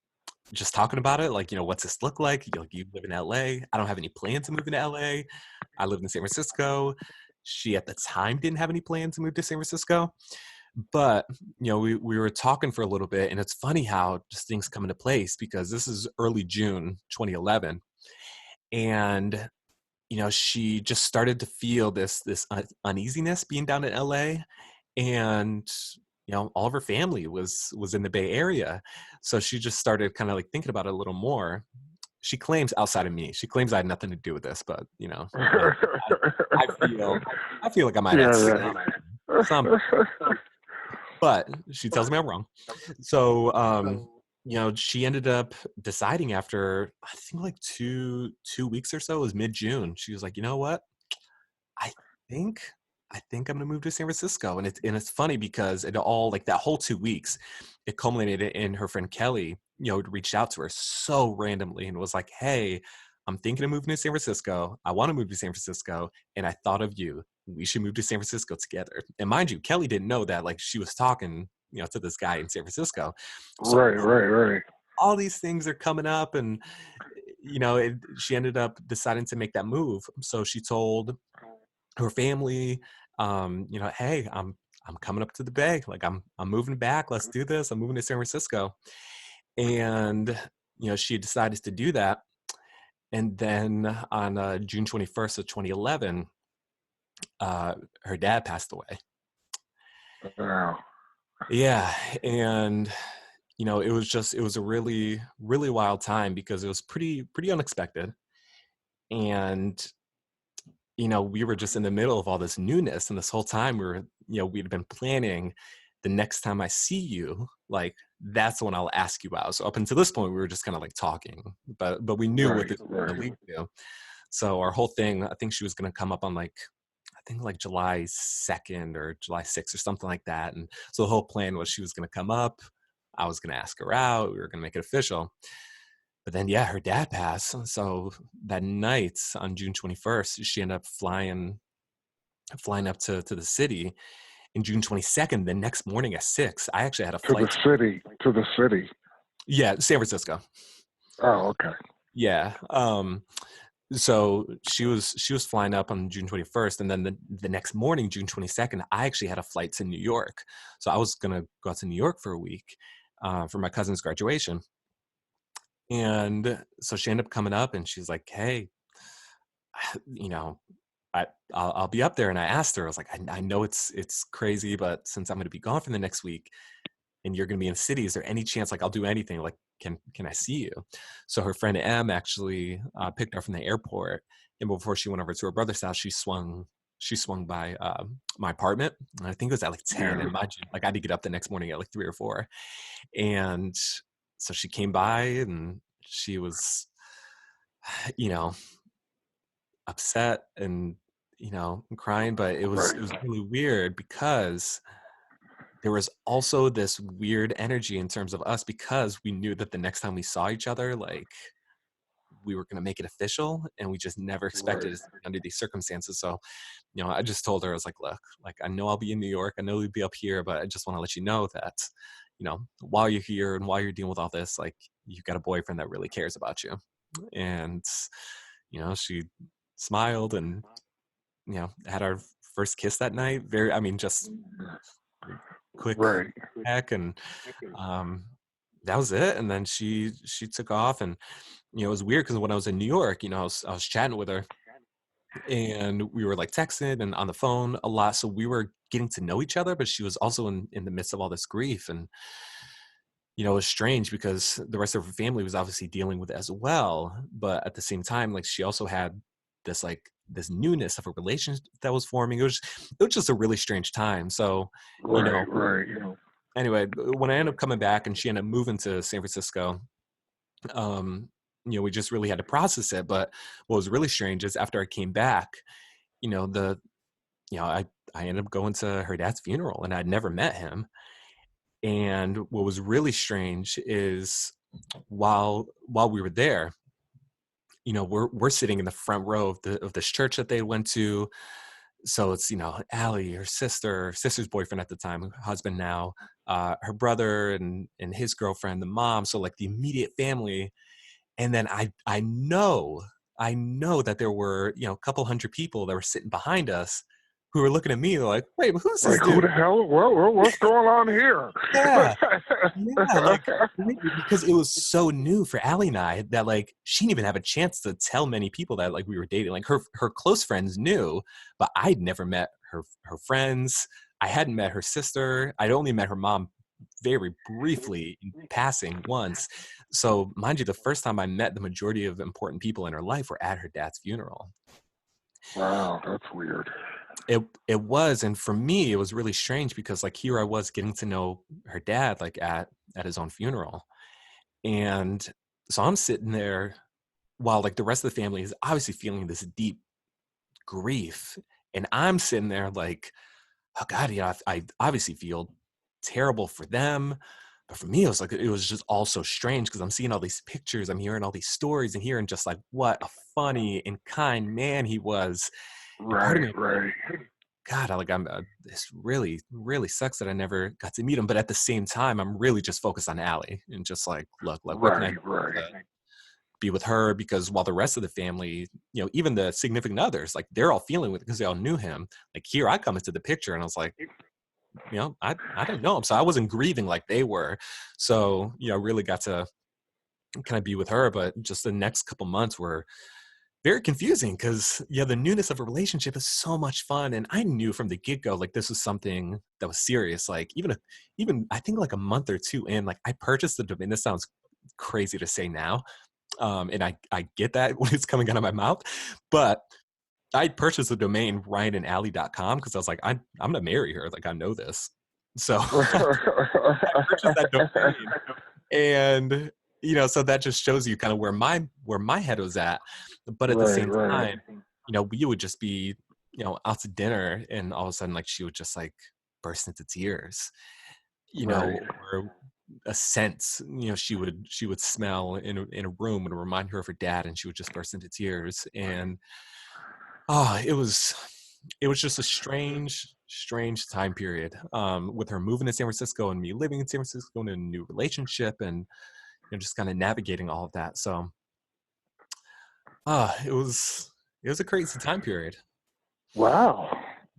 just talking about it. Like, what's this look like? You live in LA. I don't have any plans to move into LA. I live in San Francisco. She at the time didn't have any plans to move to San Francisco. But, we were talking for a little bit, and it's funny how just things come into place because this is early June 2011. And, she just started to feel this uneasiness being down in LA. And, all of her family was in the Bay Area. So she just started kind of like thinking about it a little more. She claims outside of me, she claims I had nothing to do with this, but, I I feel like I might have Yeah. some, but she tells me I'm wrong. So, she ended up deciding after I think like two weeks or so, it was mid-June. She was like, you know what? I think I think I'm gonna move to San Francisco. And it's funny because it all like that whole 2 weeks, it culminated in her friend Kelly, reached out to her so randomly and was like, hey, I'm thinking of moving to San Francisco. I want to move to San Francisco. And I thought of you. We should move to San Francisco together. And mind you, Kelly didn't know that like she was talking, to this guy in San Francisco. So Right. Right. Right. all these things are coming up, and she ended up deciding to make that move. So she told her family, hey, I'm coming up to the Bay. Like I'm moving back. Let's do this. I'm moving to San Francisco. And she decided to do that. And then on June 21st of 2011, her dad passed away. Wow. Yeah, and it was a really really wild time because it was pretty unexpected. And we were just in the middle of all this newness, and this whole time we'd been planning the next time I see you, like that's when I'll ask you out. So up until this point, we were just kind of like talking, but we knew what Right. this was going Right. to lead to. So our whole thing, I think she was going to come up on like I think like July 2nd or July 6th or something like that. And so the whole plan was she was going to come up, I was going to ask her out, we were going to make it official. But then, yeah, her dad passed. So that night on June 21st, she ended up flying up to the city. And June 22nd, the next morning at 6, I actually had a To the flight to, city. To the city. yeah, San Francisco. Oh, okay. Yeah. So she was flying up on June 21st, and then the next morning, June 22nd, I actually had a flight to New York. So I was gonna go out to New York for a week for my cousin's graduation. And so she ended up coming up and she's like, "Hey, you know, I'll be up there." And I asked her, I was like, I know it's crazy, but since I'm going to be gone for the next week and you're going to be in the city, is there any chance like I'll do anything? Like, can I see you? So her friend M actually picked her up from the airport, and before she went over to her brother's house, she swung by my apartment. And I think it was at like 10. Yeah. And mind you, like I had to get up the next morning at like 3 or 4. And so she came by and she was, you know, upset and crying, but it was Right. it was really weird because there was also this weird energy in terms of us because we knew that the next time we saw each other, like we were going to make it official, and we just never expected Right. it under these circumstances. So I just told her, I was like, look, like I know I'll be in New York, I know we'll be up here, but I just want to let you know that while you're here and while you're dealing with all this, like you've got a boyfriend that really cares about you. And she smiled and had our first kiss that night. Very, I mean, just quick Right. heck, and um, that was it. And then she took off, and it was weird because when I was in New York, I was chatting with her, and we were like texting and on the phone a lot, so we were getting to know each other. But she was also in the midst of all this grief, and it was strange because the rest of her family was obviously dealing with it as well. But at the same time, like she also had this newness of a relationship that was forming. It was just a really strange time. So, you know, Right. Right. anyway, when I ended up coming back and she ended up moving to San Francisco, um, we just really had to process it. But what was really strange is after I came back, you know, the I ended up going to her dad's funeral and I'd never met him. And what was really strange is while we were there, we're sitting in the front row of this church that they went to. So it's Allie, her sister's boyfriend at the time, husband now, her brother and his girlfriend, the mom. So like the immediate family. And then I know that there were a couple hundred people that were sitting behind us who were looking at me like, wait, but who's this Like, who dude? the hell? What's going on here? Yeah. Yeah, like because it was so new for Allie and I that like she didn't even have a chance to tell many people that like we were dating. Like her close friends knew, but I'd never met her friends. I hadn't met her sister. I'd only met her mom very briefly in passing once. So mind you, the first time I met the majority of important people in her life were at her dad's funeral. Wow, that's weird. It was, and for me, it was really strange because like here I was getting to know her dad like at his own funeral. And so I'm sitting there while like the rest of the family is obviously feeling this deep grief. And I'm sitting there like, oh God, I obviously feel terrible for them. But for me, it was just all so strange because I'm seeing all these pictures, I'm hearing all these stories and hearing just like what a funny and kind man he was. And part of Right. me, Right. God, this really, really sucks that I never got to meet him. But at the same time, I'm really just focused on Allie and just like, look, what can I Right. Right. do to be with her? Because while the rest of the family, even the significant others, like they're all feeling with it because they all knew him. Like here, I come into the picture and I was like, I didn't know him, so I wasn't grieving like they were. So I really got to kind of be with her. But just the next couple months were very confusing because the newness of a relationship is so much fun, and I knew from the get-go like this was something that was serious. Like even I think like a month or two in, like I purchased the domain. This sounds crazy to say now, and I get that when it's coming out of my mouth, but I purchased the domain ryanandally.com because I was like, I'm gonna marry her, like I know this. So I purchased that domain, and so that just shows you kind of where my head was at. But at the Right. same Right. time, we would just be out to dinner, and all of a sudden like she would just like burst into tears, Right. or a scent, she would smell in a room and remind her of her dad, and she would just burst into tears. And it was just a strange time period, with her moving to San Francisco and me living in San Francisco in a new relationship, and just kind of navigating all of that. So it was a crazy time period. Wow.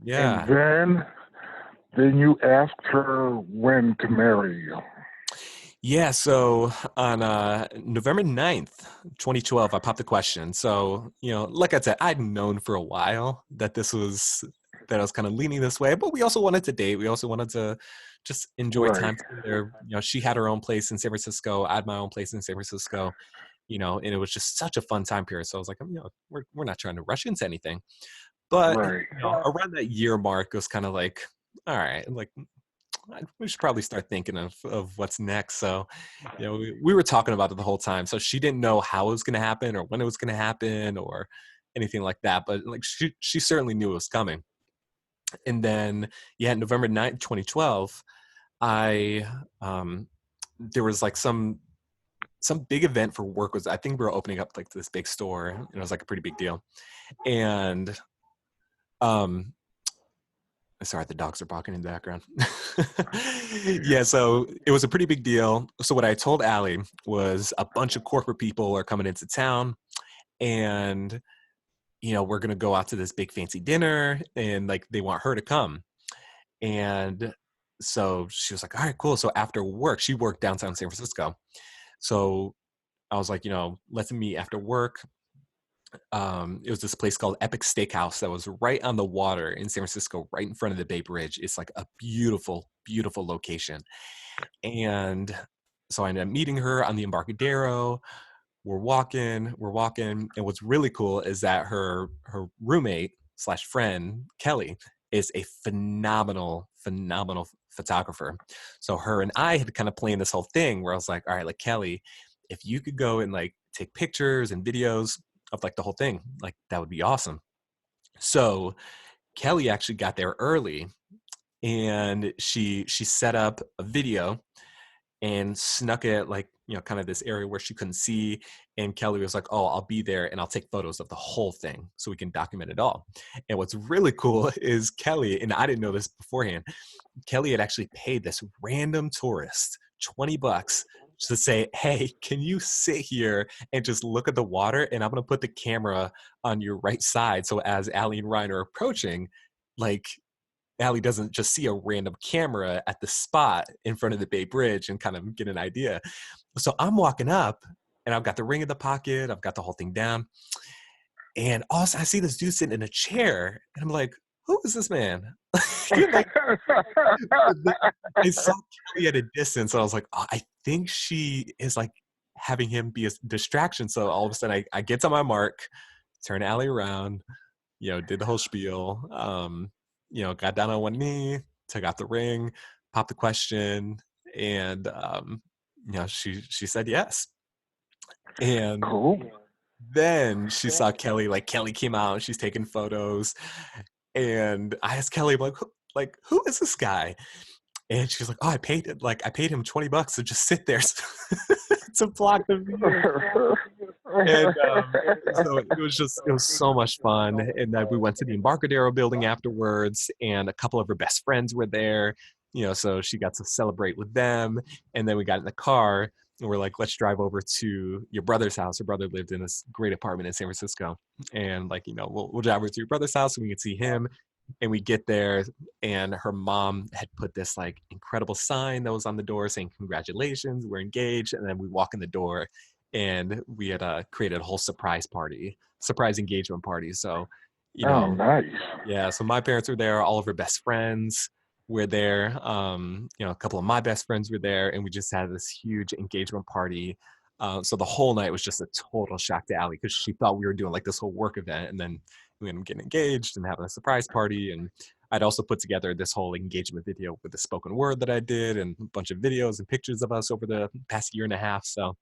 And Yeah. then you asked her when to marry you. Yeah, so on November 9th, 2012, I popped the question. So, like I said, I'd known for a while that I was kind of leaning this way, but we also wanted to date. We also wanted to just enjoy Right. time together. She had her own place in San Francisco. I had my own place in San Francisco, and it was just such a fun time period. So I was like, we're not trying to rush into anything. But, Right. around that year mark, it was kind of like, all right, like we should probably start thinking of what's next. So, we were talking about it the whole time. So she didn't know how it was going to happen or when it was going to happen or anything like that. But like she certainly knew it was coming. And then, yeah, November 9th, 2012, I, there was like some big event for work. I think we were opening up like this big store, and it was like a pretty big deal. And, um, sorry, the dogs are barking in the background. Yeah, so it was a pretty big deal. So what I told Allie was a bunch of corporate people are coming into town, and we're gonna go out to this big fancy dinner, and like they want her to come. And so she was like, all right, cool. So after work, she worked downtown San Francisco. So I was like, let's meet after work. It was this place called Epic Steakhouse that was right on the water in San Francisco, right in front of the Bay Bridge. It's like a beautiful, beautiful location. And so I ended up meeting her on the Embarcadero. We're walking, and what's really cool is that her roommate slash friend Kelly is a phenomenal photographer. So her and I had kind of planned this whole thing where I was like, all right, like Kelly, if you could go and like take pictures and videos of like the whole thing, like that would be awesome. So Kelly actually got there early, and she set up a video and snuck it like kind of this area where she couldn't see. And Kelly was like, oh, I'll be there and I'll take photos of the whole thing so we can document it all. And what's really cool is Kelly, and I didn't know this beforehand, Kelly had actually paid this random tourist $20 to say, hey, can you sit here and just look at the water, and I'm going to put the camera on your right side, so as Allie and Ryan are approaching, like Allie doesn't just see a random camera at the spot in front of the Bay Bridge and kind of get an idea. So I'm walking up, and I've got the ring in the pocket. I've got the whole thing down. And also I see this dude sitting in a chair, and I'm like, who is this man? Like, I saw Kelly at a distance, and I was like, oh, I think she is like having him be a distraction. So all of a sudden I get to my mark, turn Allie around, did the whole spiel, got down on one knee, took out the ring, popped the question, and she said yes. And Cool. then she saw Kelly, like Kelly came out, she's taking photos, and I asked Kelly, like, who is this guy? And she was like, oh, I paid him $20 to just sit there to block the view. And so it was so much fun. And then we went to the Embarcadero building afterwards, and a couple of her best friends were there, so she got to celebrate with them. And then we got in the car, and we're like, let's drive over to your brother's house. Her brother lived in this great apartment in San Francisco. And like, we'll drive over to your brother's house so we can see him. And we get there, and her mom had put this like incredible sign that was on the door saying, congratulations, we're engaged. And then we walk in the door, and we had created a whole surprise engagement party. So, Oh, nice. yeah, so my parents were there, all of her best friends were there, a couple of my best friends were there, and we just had this huge engagement party. So the whole night was just a total shock to Allie, because she thought we were doing like this whole work event, and then we ended up getting engaged and having a surprise party. And I'd also put together this whole engagement video with the spoken word that I did, and a bunch of videos and pictures of us over the past year and a half. So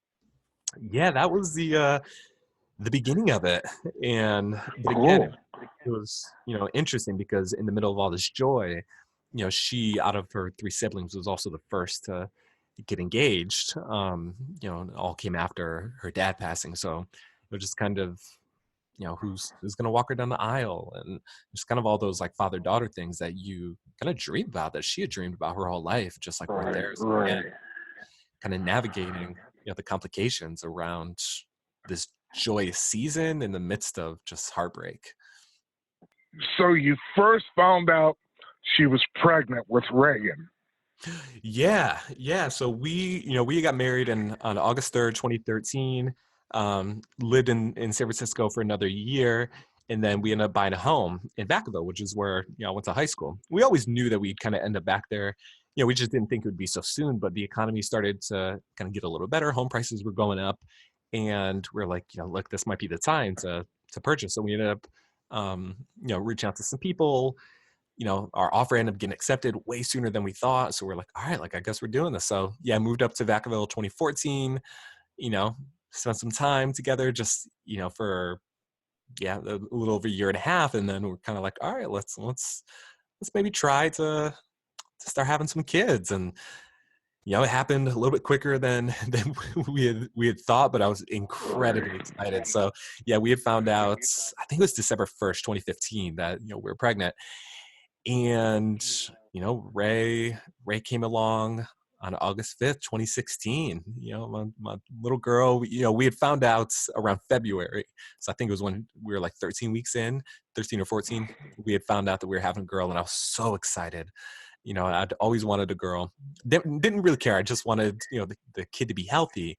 yeah, that was the beginning of it. And but again, Cool. it was interesting, because in the middle of all this joy, she, out of her three siblings, was also the first to get engaged. It all came after her dad passing. So it was just kind of, who's going to walk her down the aisle, and just kind of all those like father daughter things that you kind of dream about, that she had dreamed about her whole life, just like weren't Right, there. So again, right. kind of navigating, the complications around this joyous season in the midst of just heartbreak. So you first found out she was pregnant with Reagan. Yeah. So we got married on August 3rd, 2013. Lived in San Francisco for another year, and then we ended up buying a home in Vacaville, which is where I went to high school. We always knew that we'd kind of end up back there. We just didn't think it would be so soon, but the economy started to kind of get a little better. Home prices were going up, and we're like, look, this might be the time to purchase. So we ended up, reaching out to some people. Our offer ended up getting accepted way sooner than we thought. So we're like, all right, like, I guess we're doing this. So yeah, I moved up to Vacaville 2014, you know, spent some time together just, for, a little over a year and a half. And then we're kind of like, all right, let's maybe try to start having some kids. And, it happened a little bit quicker than we had thought, but I was incredibly excited. So yeah, we had found out, I think it was December 1st, 2015, that, we were pregnant. And Ray came along on August 5th, 2016. My little girl, we had found out around February, so I think it was when we were like 13 weeks in, 13 or 14. We had found out that we were having a girl, and I was so excited. I'd always wanted a girl. Didn't really care. I just wanted the kid to be healthy.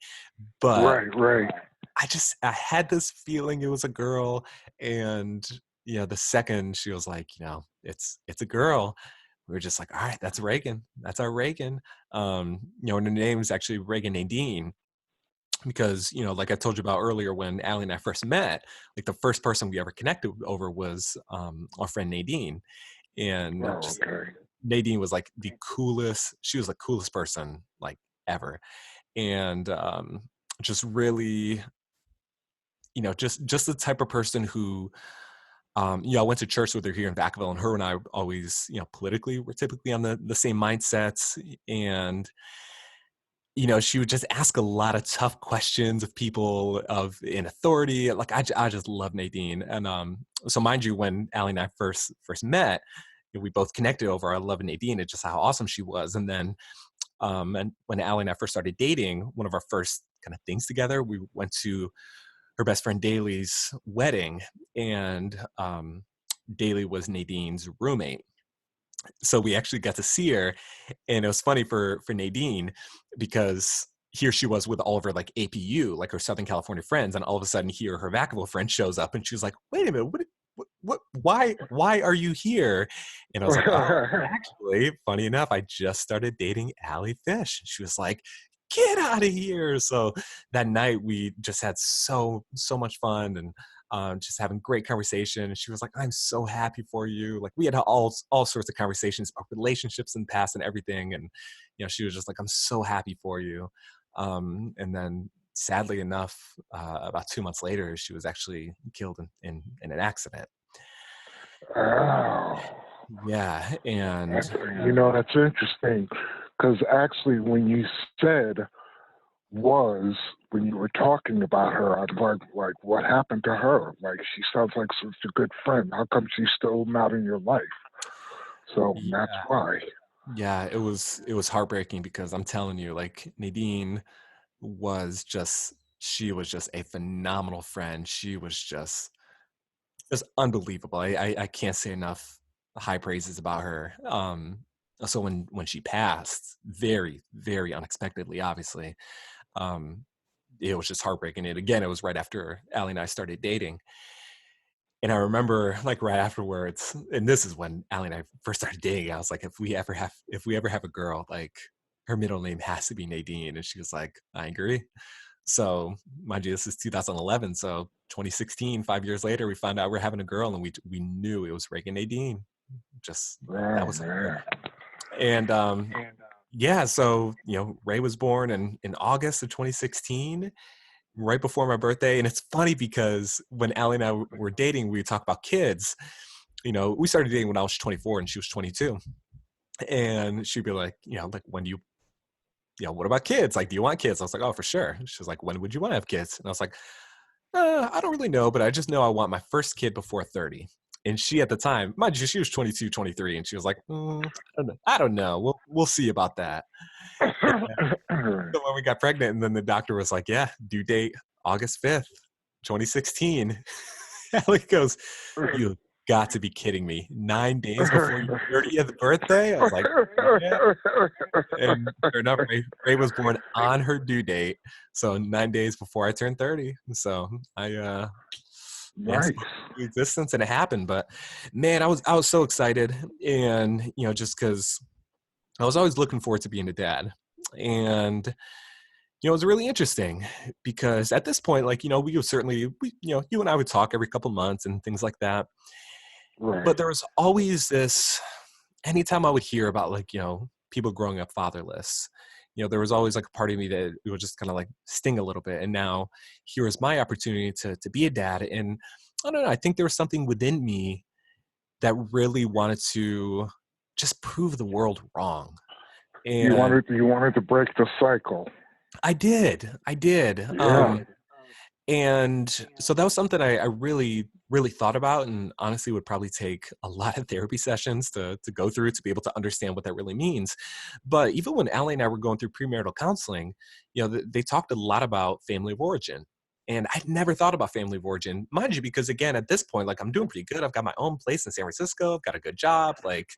But Right, right. I had this feeling it was a girl. And the second she was like, it's a girl, we were just like, all right, that's Reagan. That's our Reagan. And her name is actually Reagan Nadine, because like I told you about earlier, when Allie and I first met, like the first person we ever connected over was our friend Nadine. And Oh, just okay. Nadine was like the coolest. She was the coolest person like ever. And just really, just the type of person who, I went to church with her here in Vacaville, and her and I always, politically, we're typically on the same mindsets. And, she would just ask a lot of tough questions of people in authority. Like, I just love Nadine. And so mind you, when Allie and I first met, we both connected over our love of Nadine and just how awesome she was. And then, and when Allie and I first started dating, one of our first kind of things together, we went to her best friend Daly's wedding, and Daly was Nadine's roommate. So we actually got to see her, and it was funny for Nadine, because here she was with all of her like APU, like her Southern California friends, and all of a sudden here her Vacaville friend shows up, and she was like, "Wait a minute, why are you here?" And I was like, "Oh, actually, funny enough, I just started dating Allie Fish." She was like, "Get out of here!" So that night we just had so much fun, and just having great conversation. And she was like, "I'm so happy for you." Like, we had all sorts of conversations about relationships in the past and everything. And she was just like, "I'm so happy for you." And then sadly enough, about 2 months later, she was actually killed in an accident. Oh, Yeah, and that's interesting, because actually, when you said was when you were talking about her, I'm like, what happened to her? Like, she sounds like such a good friend. How come she's still not in your life? So that's yeah, why. yeah, it was heartbreaking, because I'm telling you, like, Nadine was just she was just a phenomenal friend. She was just unbelievable. I can't say enough high praises about her. So when she passed, very very unexpectedly, obviously, um, it was just heartbreaking. And again, it was right after Allie and I started dating. And I remember, like, right afterwards, and this is when Allie and I first started dating. I was like, if we ever have a girl, like, her middle name has to be Nadine. And she was like, I agree. So mind you, this is 2011. So 2016, 5 years later, we found out we're having a girl, and we knew it was Reagan Nadine. Just that Oh, was her. man. And yeah, so Ray was born in August of 2016, right before my birthday. And it's funny, because when Allie and I were dating, we would talk about kids. We started dating when I was 24 and she was 22. And she'd be like, like, when do you what about kids? Like, do you want kids? I was like, oh, for sure. She was like, when would you want to have kids? And I was like, I don't really know, but I just know I want my first kid before 30. And she, at the time, mind you, she was 22, 23, and she was like, I don't know. We'll see about that. So when we got pregnant, and then the doctor was like, yeah, due date August 5th, 2016. Allie goes, you got to be kidding me. 9 days before your 30th birthday? I was like, yeah. And sure enough, Ray was born on her due date. So 9 days before I turned 30. So I Nice. spoke into existence, and it happened. But man, I was so excited. And, just because I was always looking forward to being a dad. And it was really interesting because at this point, like, we would certainly, you and I would talk every couple months and things like that. Right. But there was always this, anytime I would hear about, like, people growing up fatherless, there was always like a part of me that it would just kind of like sting a little bit. And now here is my opportunity to be a dad. And I don't know, I think there was something within me that really wanted to just prove the world wrong. You And wanted to break the cycle. I did. Yeah. And so that was something I really, really thought about, and honestly would probably take a lot of therapy sessions to go through to be able to understand what that really means. But even when Allie and I were going through premarital counseling, they talked a lot about family of origin. And I'd never thought about family of origin, mind you, because again, at this point, like, I'm doing pretty good. I've got my own place in San Francisco. I've got a good job. Like,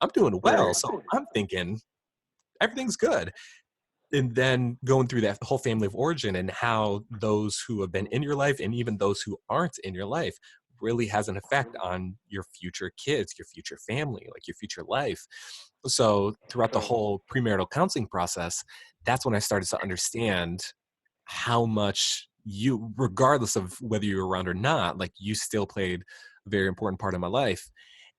I'm doing well. Right. So I'm thinking everything's good. And then going through that whole family of origin and how those who have been in your life and even those who aren't in your life really has an effect on your future kids, your future family, like your future life. So throughout the whole premarital counseling process, that's when I started to understand how much you, regardless of whether you were around or not, like, you still played a very important part of my life.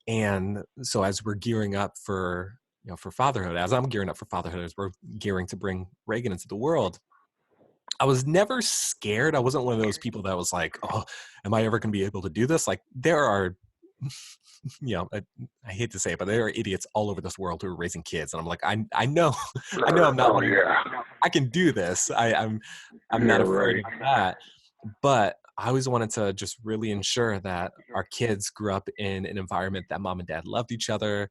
And so as we're gearing up for, for fatherhood, as I'm gearing up for fatherhood, as we're gearing to bring Reagan into the world, I was never scared. I wasn't one of those people that was like, oh, am I ever going to be able to do this? Like, there are, I hate to say it, but there are idiots all over this world who are raising kids. And I'm like, I know, I know I'm not Oh one of, yeah. I can do this. I'm Yeah. not afraid Right. of that. But I always wanted to just really ensure that our kids grew up in an environment that mom and dad loved each other.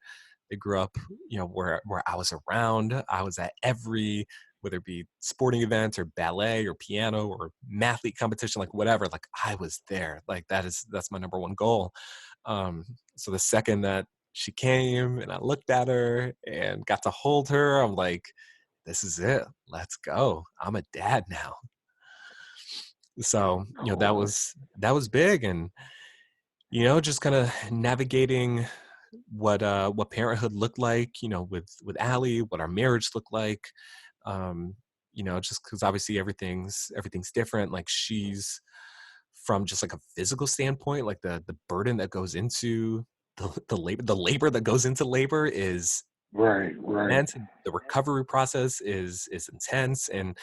They grew up, where I was around. I was at every, whether it be sporting events or ballet or piano or mathlete competition, like whatever, like I was there. Like that's my number one goal. So the second that she came and I looked at her and got to hold her, I'm like, this is it. Let's go. I'm a dad now. So, Cool. that was big. And, just kind of navigating what parenthood looked like, with Allie, what our marriage looked like. Um, just because obviously everything's different. Like, she's, from just like a physical standpoint, like the burden that goes into the labor that goes into labor is Right. Right. intense, and the recovery process is intense. And,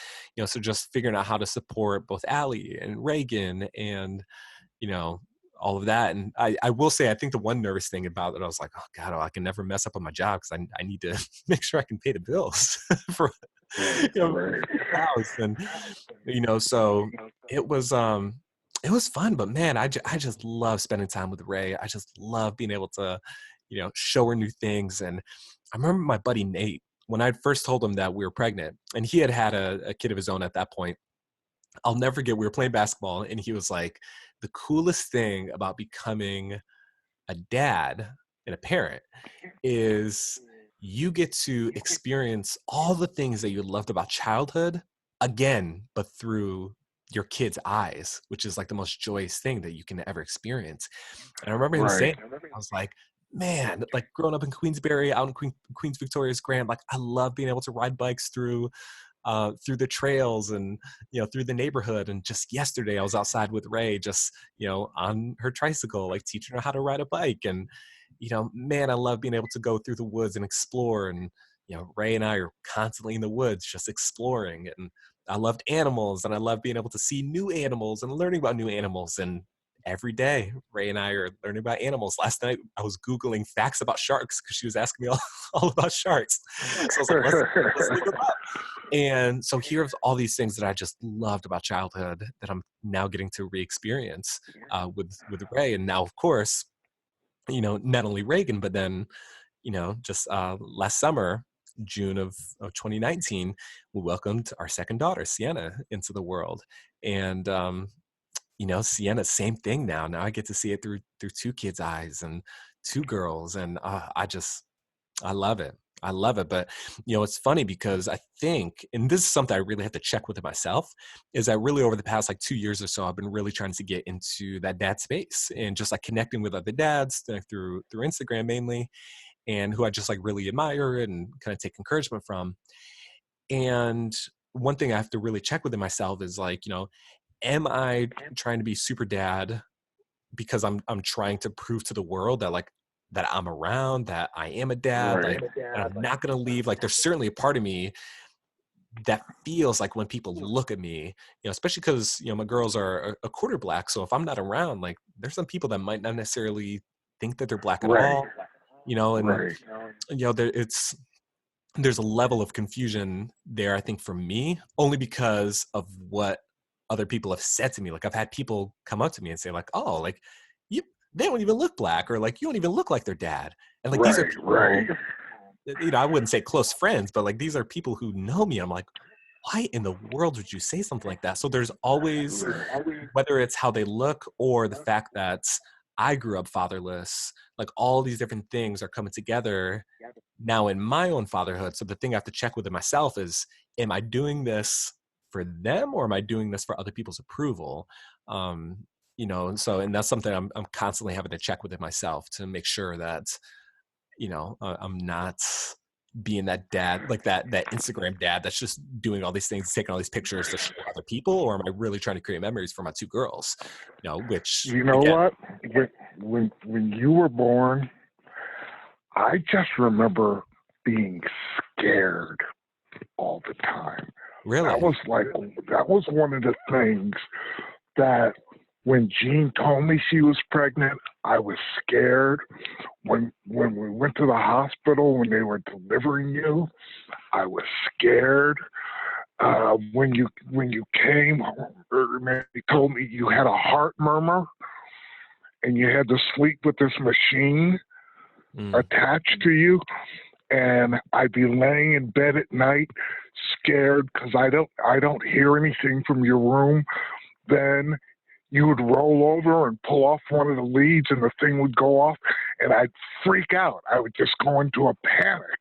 so just figuring out how to support both Allie and Reagan and, you know, all of that. And I will say, I think the one nervous thing about it, I was like, oh God, I can never mess up on my job because I need to make sure I can pay the bills for, Right. Right. for the house. And, so it was fun, but man, I just love spending time with Ray. I just love being able to, show her new things. And I remember my buddy Nate, when I first told him that we were pregnant, and he had a kid of his own at that point. I'll never forget, we were playing basketball, and he was like, the coolest thing about becoming a dad and a parent is you get to experience all the things that you loved about childhood again, but through your kid's eyes, which is like the most joyous thing that you can ever experience. And I remember him Right. saying, I was like, man, like growing up in Queensbury, out in Queens Victoria's Grand, like I love being able to ride bikes through the trails and, through the neighborhood. And just yesterday I was outside with Ray, just, on her tricycle, like teaching her how to ride a bike. And, man, I love being able to go through the woods and explore. And, Ray and I are constantly in the woods just exploring. And I loved animals, and I love being able to see new animals and learning about new animals. And every day Ray and I are learning about animals. Last night I was Googling facts about sharks because she was asking me all, all about sharks. So I was like, let's look them up. And so here's all these things that I just loved about childhood that I'm now getting to re-experience with Ray. And now, of course, not only Reagan, but then, just last summer, June of 2019, we welcomed our second daughter, Sienna, into the world. And, Sienna, same thing now. Now I get to see it through two kids' eyes and two girls. And I love it. I love it. But, it's funny because I think, and this is something I really have to check with myself, is that really over the past like 2 years or so, I've been really trying to get into that dad space and just like connecting with other dads through Instagram mainly, and who I just like really admire and kind of take encouragement from. And one thing I have to really check within myself is like, am I trying to be super dad because I'm trying to prove to the world that like that I'm around, that I am a dad, Right. like, and I'm not gonna leave. Like, there's certainly a part of me that feels like when people look at me, especially because my girls are a quarter black. So if I'm not around, like, there's some people that might not necessarily think that they're black at Right. all, and Right. there's a level of confusion there, I think, for me, only because of what other people have said to me. Like, I've had people come up to me and say, like, oh, like, you, they don't even look black, or like, you don't even look like their dad. And like, these are Right. people, Right. I wouldn't say close friends, but like, these are people who know me. I'm like, why in the world would you say something like that? So there's always, whether it's how they look or the fact that I grew up fatherless, like all these different things are coming together now in my own fatherhood. So the thing I have to check within myself is, am I doing this for them, or am I doing this for other people's approval? And that's something I'm constantly having to check within myself to make sure that, I'm not being that dad, like that Instagram dad that's just doing all these things, taking all these pictures to show other people, or am I really trying to create memories for my two girls? Which You know again, what? When you were born, I just remember being scared all the time. really, That was one of the things that when Jean told me she was pregnant, I was scared. When we went to the hospital when they were delivering you, I was scared. When you came, they told me you had a heart murmur and you had to sleep with this machine attached to you, and I'd be laying in bed at night scared because I don't hear anything from your room. Then you would roll over and pull off one of the leads and the thing would go off and I'd freak out. I would just go into a panic.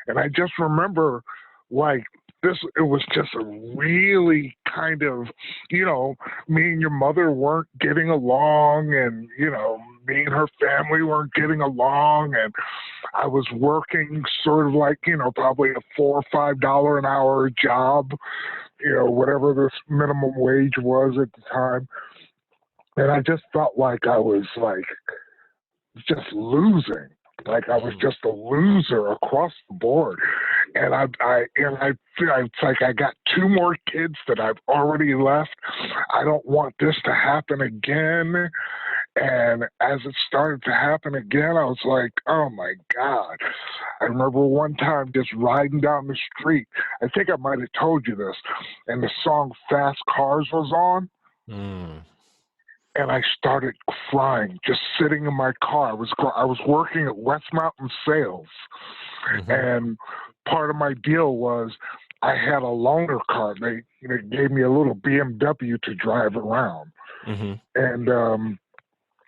And I just remember like it was just a really kind of, me and your mother weren't getting along, and, me and her family weren't getting along, and I was working sort of like, probably a $4 or $5 an hour job, whatever this minimum wage was at the time. And I just felt like I was like just losing. Like I was just a loser across the board. And I feel it's like I got two more kids that I've already left. I don't want this to happen again. And as it started to happen again, I was like, oh my God. I remember one time just riding down the street. I think I might have told you this. And the song Fast Cars was on. And I started crying, just sitting in my car. I was working at West Mountain Sales, and part of my deal was I had a loaner car. They gave me a little BMW to drive around, and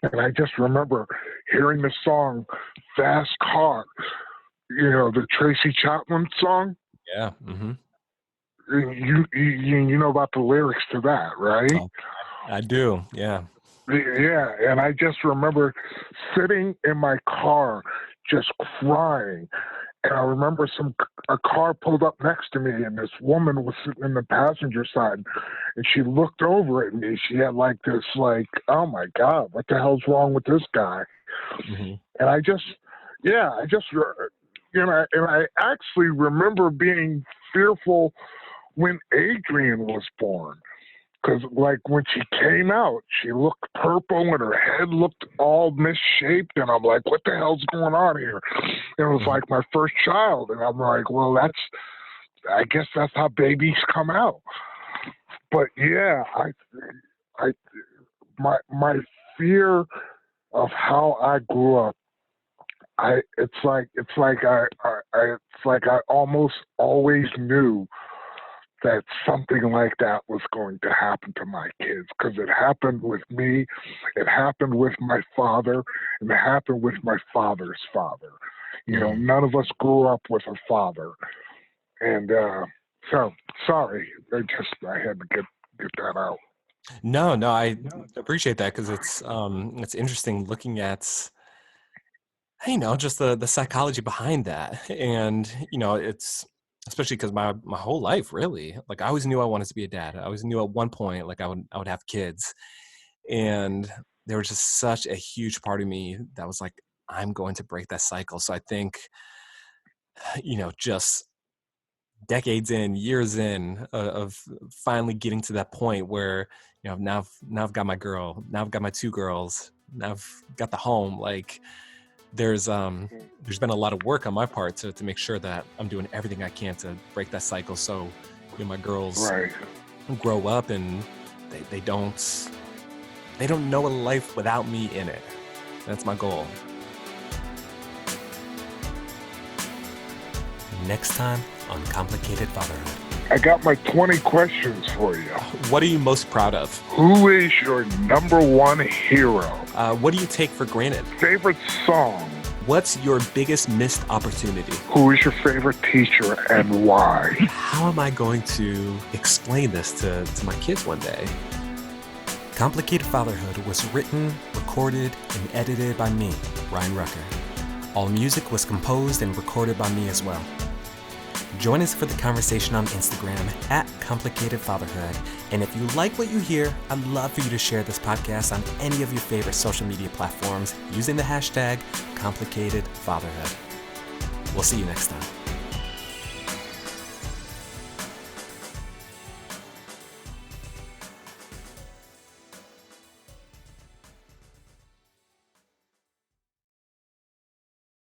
I just remember hearing the song "Fast Car," the Tracy Chapman song. Yeah. You know about the lyrics to that, right? Oh, I do. Yeah. Yeah, and I just remember sitting in my car just crying. And I remember a car pulled up next to me, and this woman was sitting in the passenger side, and she looked over at me. She had like this, like, oh my God, what the hell's wrong with this guy? And I just, and I actually remember being fearful when Adrian was born. Because, like, when she came out, she looked purple and her head looked all misshaped. And I'm like, what the hell's going on here? And it was like my first child. And I'm like, well, I guess that's how babies come out. But yeah, I, my fear of how I grew up, it's like I almost always knew that something like that was going to happen to my kids because it happened with me, it happened with my father, and it happened with my father's father. You know, Mm. none of us grew up with a father, and so sorry. I had to get that out. No, no, I appreciate that because it's interesting looking at just the psychology behind that, and it's especially because my whole life really, like I always knew I wanted to be a dad. I always knew at one point like I would have kids, and there was just such a huge part of me that was like I'm going to break that cycle. So I think just decades in, years in, of finally getting to that point where now I've got my girl, now I've got my two girls, now I've got the home. Like there's been a lot of work on my part to make sure that I'm doing everything I can to break that cycle. So my girls Right. grow up and they don't know a life without me in it. That's my goal. Next time on Complicated Fatherhood. I got my 20 questions for you. What are you most proud of? Who is your number one hero? What do you take for granted? Favorite song? What's your biggest missed opportunity? Who is your favorite teacher and why? How am I going to explain this to my kids one day? Complicated Fatherhood was written, recorded, and edited by me, Ryan Rucker. All music was composed and recorded by me as well. Join us for the conversation on Instagram at Complicated Fatherhood. And if you like what you hear, I'd love for you to share this podcast on any of your favorite social media platforms using the hashtag Complicated Fatherhood. We'll see you next time.